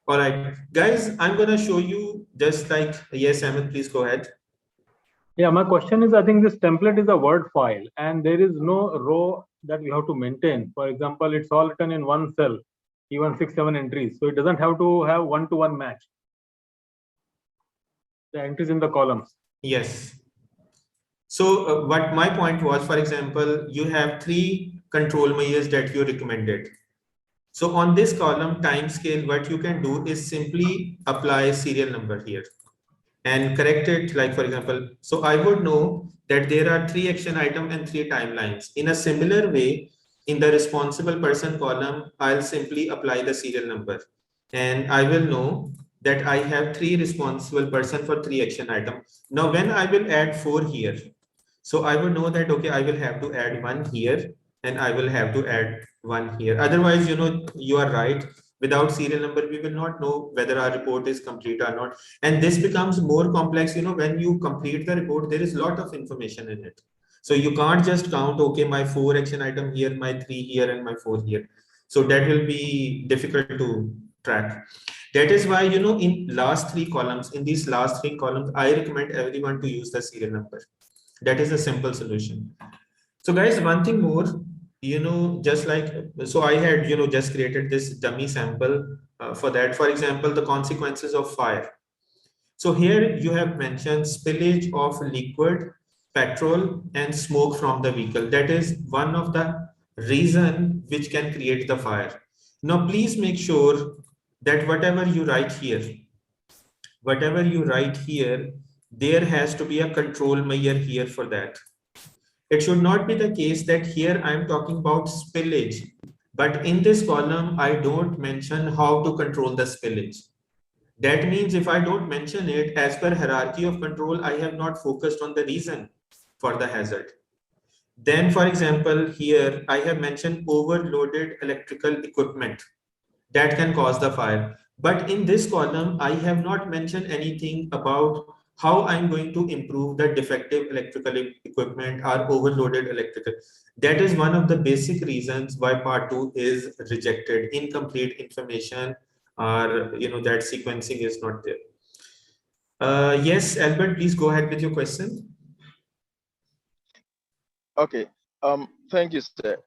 All right, guys, I'm going to show you just like, yes, Ahmed, please go ahead. Yeah, my question is, I think this template is a Word file and there is no row that we have to maintain. For example, it's all written in one cell, even 6-7 entries. So it doesn't have to have one-to-one match. The entries in the columns. Yes. So what my point was, for example, you have 3 control measures that you recommended. So on this column time scale, what you can do is simply apply serial number here and correct it. Like, for example, so I would know that there are 3 action items and 3 timelines. In a similar way, in the responsible person column, I'll simply apply the serial number and I will know that I have 3 responsible person for 3 action items. Now, when I will add 4 here, so I will know that, okay, I will have to add 1 here and I will have to add 1 here. Otherwise, you are right. Without serial number, we will not know whether our report is complete or not. And this becomes more complex, when you complete the report, there is a lot of information in it. So you can't just count, okay, my 4 action item here, my 3 here, and my 4 here. So that will be difficult to track. That is why, in last 3 columns, in these last 3 columns, I recommend everyone to use the serial number. That is a simple solution. So guys, one thing more, just like, so I had, just created this dummy sample for that. For example, the consequences of fire. So here you have mentioned spillage of liquid, petrol, and smoke from the vehicle. That is one of the reason which can create the fire. Now, please make sure that whatever you write here, there has to be a control measure here for that. It should not be the case that here I'm talking about spillage, but in this column, I don't mention how to control the spillage. That means if I don't mention it as per hierarchy of control, I have not focused on the reason for the hazard. Then, for example, here I have mentioned overloaded electrical equipment that can cause the fire. But in this column, I have not mentioned anything about how I'm going to improve the defective electrical equipment or overloaded electrical. That is one of the basic reasons why part 2 is rejected. Incomplete information, or that sequencing is not there. Yes, Albert, please go ahead with your question. Okay. Thank you, sir.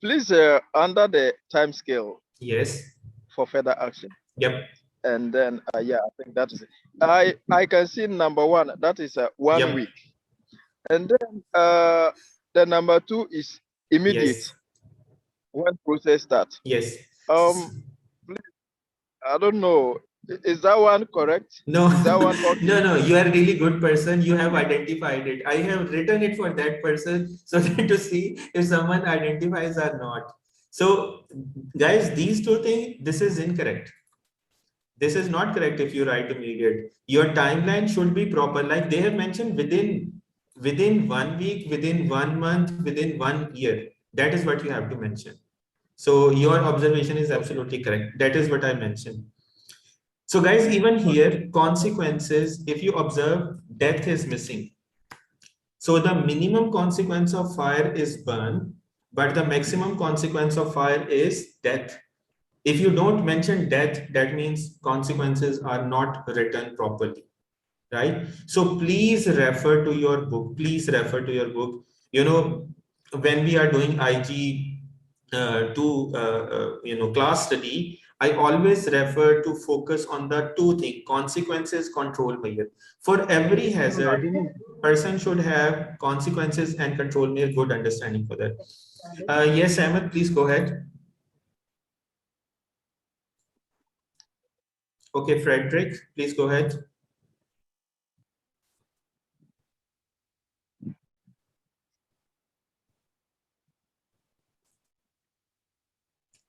Please, under the time scale. Yes. For further action. Yep. And then, yeah, I think that is it. I can see number 1, that is 1 week. And then the number 2 is immediate. Yes. When process starts. Yes. Please, I don't know. Is that one correct? No. Is that one okay? No, you are a really good person. You have identified it. I have written it for that person so that to see if someone identifies or not. So guys, these 2 things, this is incorrect. This is not correct if you write immediate. Your timeline should be proper. Like they have mentioned within 1 week, within 1 month, within 1 year. That is what you have to mention. So your observation is absolutely correct. That is what I mentioned. So guys, even here, consequences, if you observe, death is missing. So the minimum consequence of fire is burn, but the maximum consequence of fire is death. If you don't mention death, that means consequences are not written properly, right? So please refer to your book. Please refer to your book. You know, when we are doing IG class study, I always refer to focus on the two things: consequences, control measure. For every hazard, person should have consequences and control measure. Good understanding for that. Yes, Ahmed, please go ahead. Okay, Frederick, please go ahead.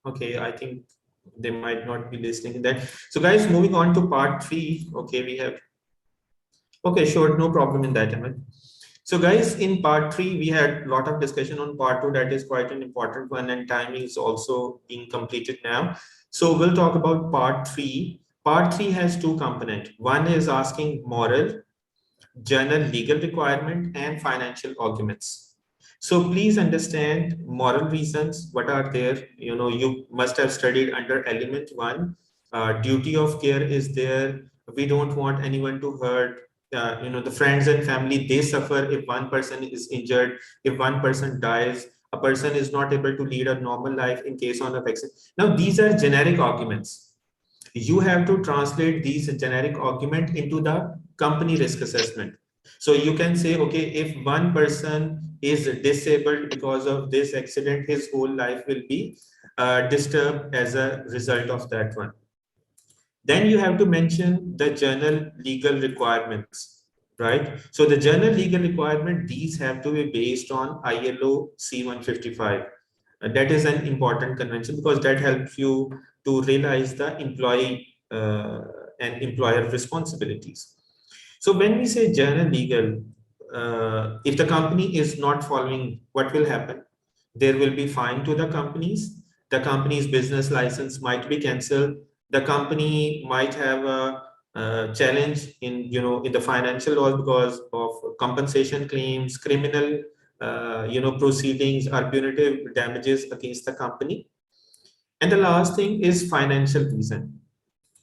Okay, I think they might not be listening to that. So guys, moving on to part 3. Okay, we have, okay, sure, no problem in that, Ahmed. So guys, in part 3, we had a lot of discussion on part 2. That is quite an important one, and time is also being completed now. So we'll talk about part 3. Part 3 has 2 components. One is asking moral, general legal requirement, and financial arguments. So please understand moral reasons, what are there. You know, you must have studied under element 1. Duty of care is there. We don't want anyone to hurt. The friends and family, they suffer if one person is injured, if one person dies, a person is not able to lead a normal life in case of accident. Now, these are generic arguments. You have to translate these generic argument into the company risk assessment. So you can say, okay, if one person is disabled because of this accident, his whole life will be disturbed as a result of that one. Then you have to mention the general legal requirements, right? So the general legal requirement, these have to be based on ILO C-155. That is an important convention because that helps you to realize the employee and employer responsibilities. So when we say general legal, if the company is not following, what will happen? There will be fine to the companies. The company's business license might be cancelled. The company might have a challenge in the financial law because of compensation claims, criminal proceedings, or punitive damages against the company. And the last thing is financial reason.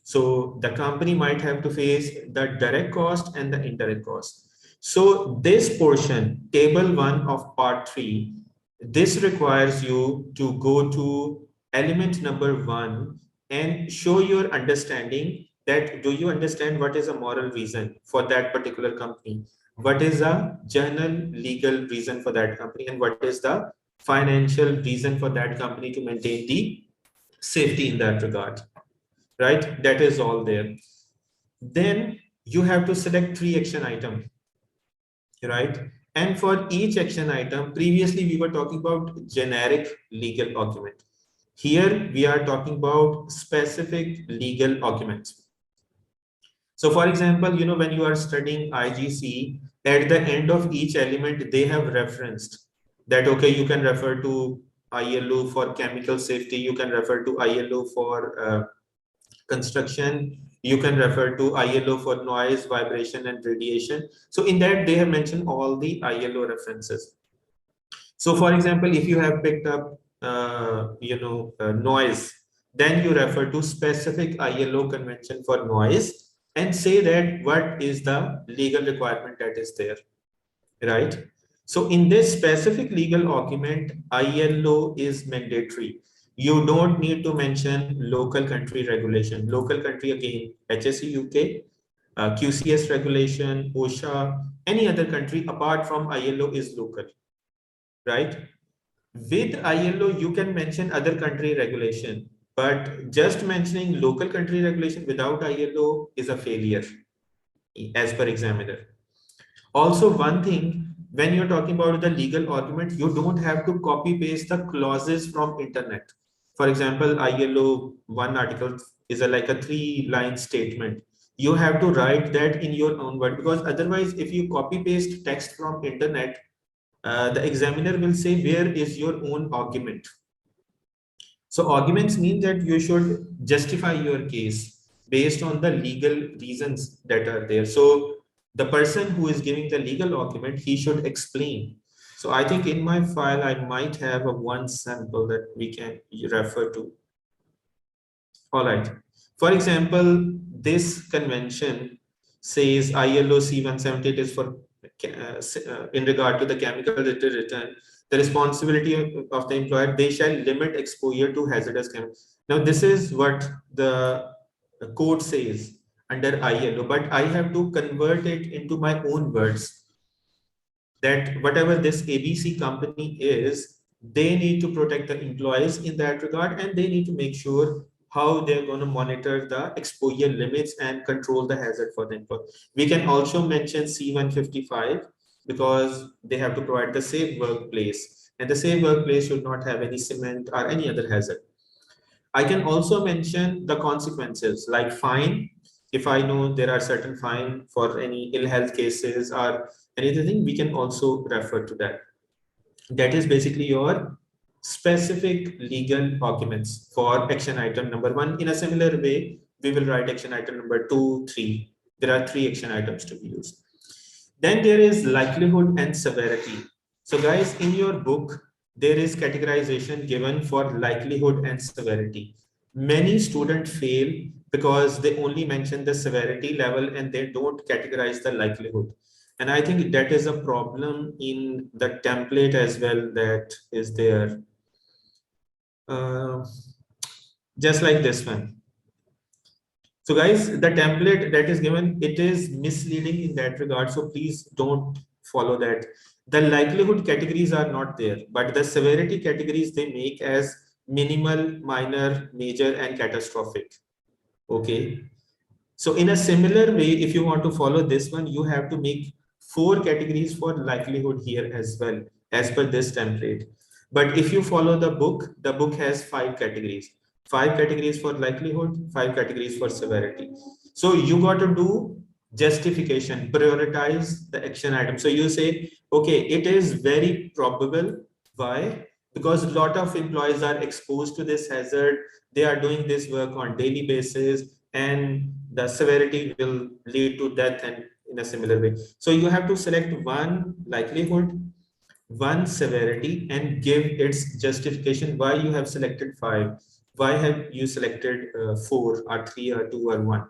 So the company might have to face the direct cost and the indirect cost. So this portion, table 1 of part 3, this requires you to go to element number 1 and show your understanding that do you understand what is a moral reason for that particular company? What is a general legal reason for that company? And what is the financial reason for that company to maintain the safety in that regard? Right? That is all there. Then you have to select 3 action items, right? And for each action item, previously we were talking about generic legal argument. Here we are talking about specific legal arguments. So for example, when you are studying IGC, at the end of each element, they have referenced that, okay, you can refer to ILO for chemical safety, you can refer to ILO for construction, you can refer to ILO for noise, vibration, and radiation. So in that, they have mentioned all the ILO references. So for example, if you have picked up noise, then you refer to specific ILO convention for noise and say that what is the legal requirement that is there, right? So in this specific legal argument, ILO is mandatory. You don't need to mention local country regulation. Local country, again, HSE UK, QCS regulation, OSHA, any other country apart from ILO is local, right? With ILO, you can mention other country regulation, but just mentioning local country regulation without ILO is a failure as per examiner. Also, one thing, when you're talking about the legal argument, you don't have to copy paste the clauses from internet. For example, ILO 1 article is like a 3-line statement. You have to write that in your own word, because otherwise if you copy paste text from internet, the examiner will say, where is your own argument? So arguments mean that you should justify your case based on the legal reasons that are there. So the person who is giving the legal argument, he should explain. So I think in my file, I might have a one sample that we can refer to. All right. For example, this convention says ILO C-178 is for in regard to the chemical return, the responsibility of the employer, they shall limit exposure to hazardous chemicals. Now, this is what the code says under ILO, but I have to convert it into my own words, that whatever this ABC company is, they need to protect the employees in that regard, and they need to make sure how they're going to monitor the exposure limits and control the hazard for the employee. We can also mention C-155 because they have to provide the safe workplace, and the safe workplace should not have any cement or any other hazard. I can also mention the consequences like fine. If I know there are certain fine for any ill health cases or anything, we can also refer to that. That is basically your specific legal arguments for action item number 1. In a similar way, we will write action item number 2, 3. There are 3 action items to be used. Then there is likelihood and severity. So guys, in your book, there is categorization given for likelihood and severity. Many students fail because they only mention the severity level and they don't categorize the likelihood. And I think that is a problem in the template as well that is there. Just like this one. So guys, the template that is given, it is misleading in that regard. So please don't follow that. The likelihood categories are not there, but the severity categories they make as minimal, minor, major, and catastrophic. Okay. So in a similar way, if you want to follow this one, you have to make 4 categories for likelihood here as well, as per this template. But if you follow the book has 5 categories. 5 categories for likelihood, 5 categories for severity. So you got to do justification, prioritize the action item. So you say, okay, it is very probable. Why? Because a lot of employees are exposed to this hazard. They are doing this work on daily basis, and the severity will lead to death and in a similar way. So you have to select 1 likelihood, 1 severity, and give its justification why you have selected 5. Why have you selected 4 or 3 or 2 or 1?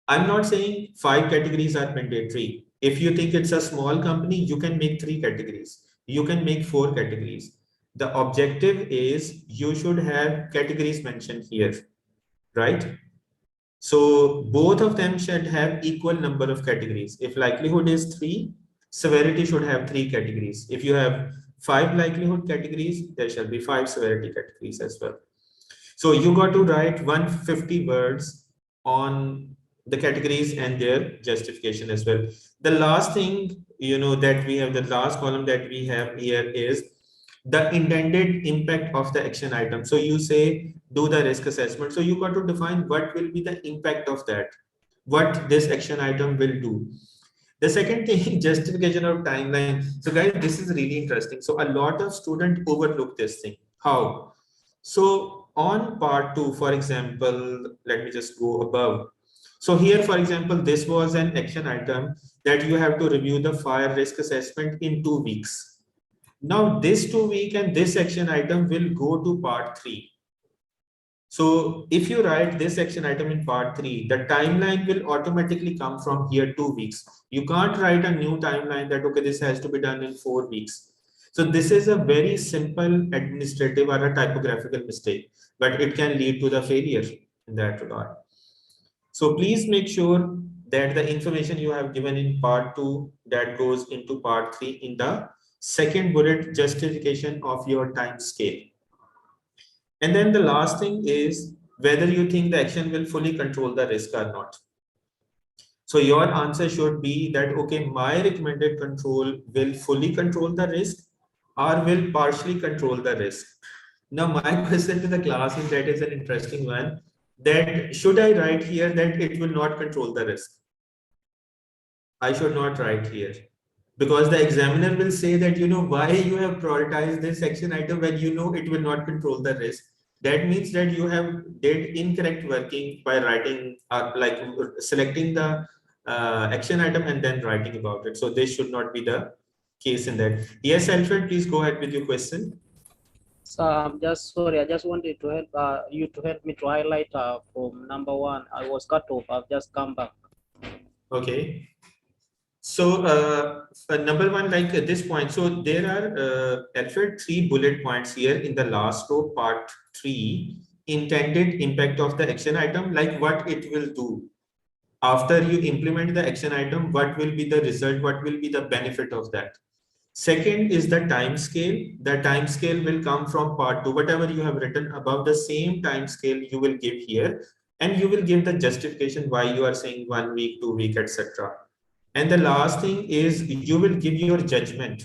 I'm not saying 5 categories are mandatory. If you think it's a small company, you can make 3 categories. You can make 4 categories. The objective is you should have categories mentioned here, right? So both of them should have equal number of categories. If likelihood is 3, severity should have 3 categories. If you have 5 likelihood categories, there shall be 5 severity categories as well. So you got to write 150 words on the categories and their justification as well. The last thing, that we have, the last column that we have here is the intended impact of the action item. So you say, do the risk assessment. So you got to define what will be the impact of that, what this action item will do. The second thing, justification of timeline. So guys, this is really interesting. So a lot of students overlook this thing. How? So on part 2, for example, let me just go above. So here, for example, this was an action item that you have to review the fire risk assessment in 2 weeks. Now this 2 week and this action item will go to part 3. So if you write this action item in part 3, the timeline will automatically come from here 2 weeks. You can't write a new timeline that, okay, this has to be done in 4 weeks. So this is a very simple administrative or a typographical mistake, but it can lead to the failure in that regard. So please make sure that the information you have given in part 2 that goes into part 3 in the second bullet, justification of your time scale. And then the last thing is whether you think the action will fully control the risk or not. So your answer should be that, okay, my recommended control will fully control the risk or will partially control the risk. Now my question to the class is, that is an interesting one. that should I write here that it will not control the risk? I should not write here, because the examiner will say that, you know, why you have prioritized this action item when you know it will not control the risk. That means that you have did incorrect working by writing like selecting the action item and then writing about it. So this should not be the case in that. Yes, Alfred, please go ahead with your question. So I'm just sorry, I just wanted to help you to help me to highlight from number 1. I was cut off. I've just come back. Okay. So number 1, like at this point, so there are Alfred 3 bullet points here in the last row, part 3, intended impact of the action item, like what it will do. After you implement the action item, what will be the result? What will be the benefit of that? Second is the time scale. The time scale will come from part 2. Whatever you have written above the same time scale you will give here, and you will give the justification why you are saying 1 week, 2 week, etc. And the last thing is you will give your judgment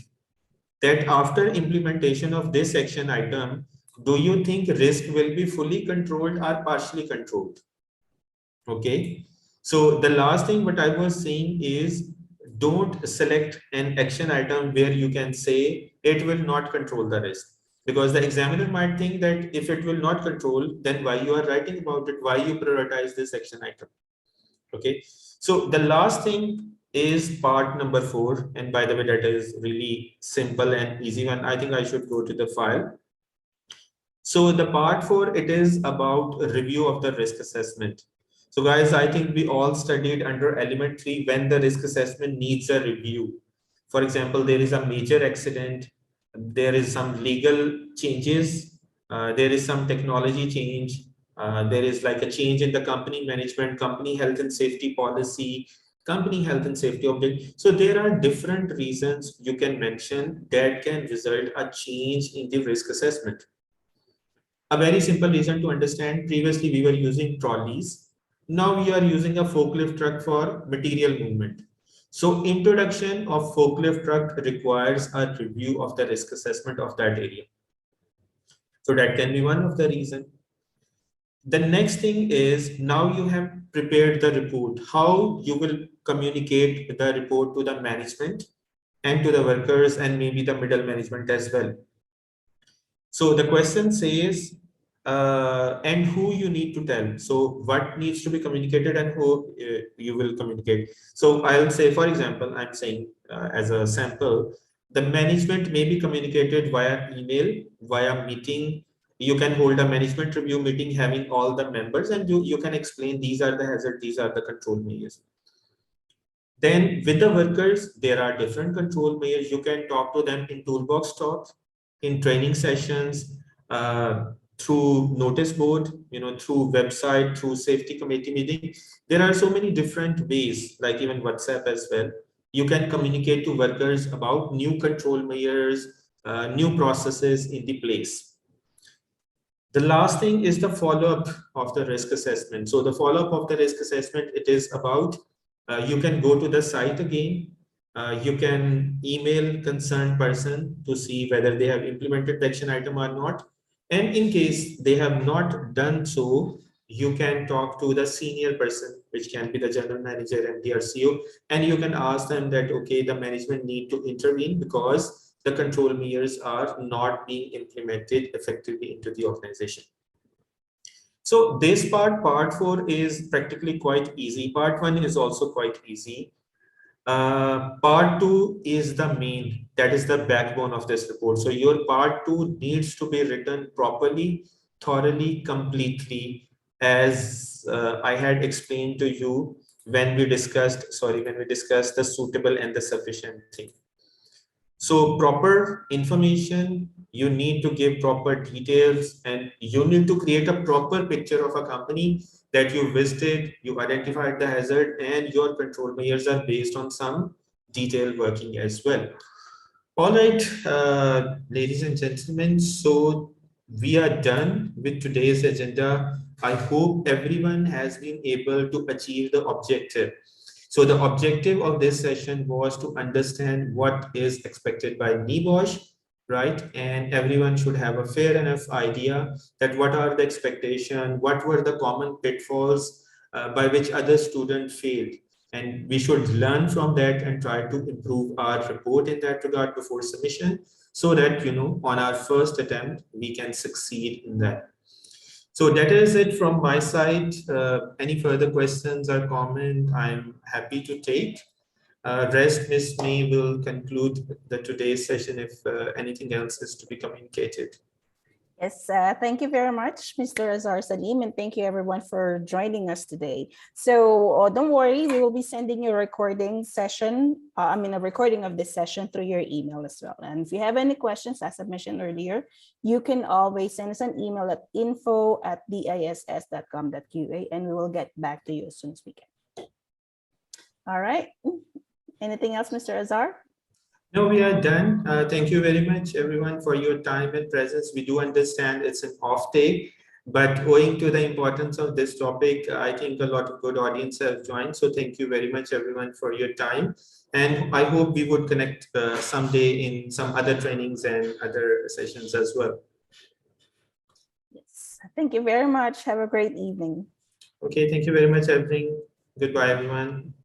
that after implementation of this action item, do you think risk will be fully controlled or partially controlled? Okay. So the last thing what I was saying is, don't select an action item where you can say it will not control the risk, because the examiner might think that if it will not control, then why you are writing about it, why you prioritize this action item. Okay. So the last thing is part number 4. And by the way, that is really simple and easy one. I think I should go to the file. So the part 4, it is about a review of the risk assessment. So guys, I think we all studied under element 3 when the risk assessment needs a review. For example, there is a major accident, there is some legal changes, there is some technology change, there is like a change in the company management, company health and safety policy, company health and safety object. So there are different reasons you can mention that can result a change in the risk assessment. A very simple reason to understand, previously we were using trolleys. Now we are using a forklift truck for material movement. So introduction of forklift truck requires a review of the risk assessment of that area. So that can be one of the reasons. The next thing is, now you have prepared the report, how you will communicate the report to the management and to the workers and maybe the middle management as well. So the question says, and who you need to tell. So what needs to be communicated and who you will communicate. So I'll say, for example, I'm saying as a sample, the management may be communicated via email, via meeting. You can hold a management review meeting having all the members, and you can explain these are the hazards, these are the control measures. Then with the workers, there are different control measures. You can talk to them in toolbox talks, in training sessions, through notice board, you know, through website, through safety committee meeting. There are so many different ways, like even WhatsApp as well. You can communicate to workers about new control measures, new processes in the place. The last thing is the follow-up of the risk assessment. So the follow-up of the risk assessment, it is about, you can go to the site again. You can email concerned person to see whether they have implemented the action item or not. And in case they have not done so, you can talk to the senior person, which can be the general manager and the RCO, and you can ask them that, okay, the management need to intervene because the control measures are not being implemented effectively into the organization. So this part 4 is practically quite easy. Part 1 is also quite easy. Part 2 is the main, that is the backbone of this report. So your part 2 needs to be written properly, thoroughly, completely, as I had explained to you when we discussed the suitable and the sufficient thing. So proper information, you need to give proper details, and you need to create a proper picture of a company that you visited, you identified the hazard, and your control measures are based on some detailed working as well. All right, ladies and gentlemen, so we are done with today's agenda. I hope everyone has been able to achieve the objective. So the objective of this session was to understand what is expected by NEBOSH right? And everyone should have a fair enough idea that what are the expectations, what were the common pitfalls by which other students failed. And we should learn from that and try to improve our report in that regard before submission, so that, you know, on our first attempt, we can succeed in that. So that is it from my side. Any further questions or comment, I'm happy to take. Rest, Ms. May will conclude the today's session if anything else is to be communicated. Yes, thank you very much, Mr. Azhar Salim, and thank you everyone for joining us today. So don't worry, we will be sending you a recording session, a recording of this session through your email as well. And if you have any questions, as I mentioned earlier, you can always send us an email at info@diss.com.qa, and we will get back to you as soon as we can. All right. Anything else, Mr. Azhar? No, we are done. Thank you very much, everyone, for your time and presence. We do understand it's an off day, but owing to the importance of this topic, I think a lot of good audience have joined. So thank you very much, everyone, for your time. And I hope we would connect someday in some other trainings and other sessions as well. Yes, thank you very much. Have a great evening. Okay, thank you very much, everyone. Goodbye, everyone.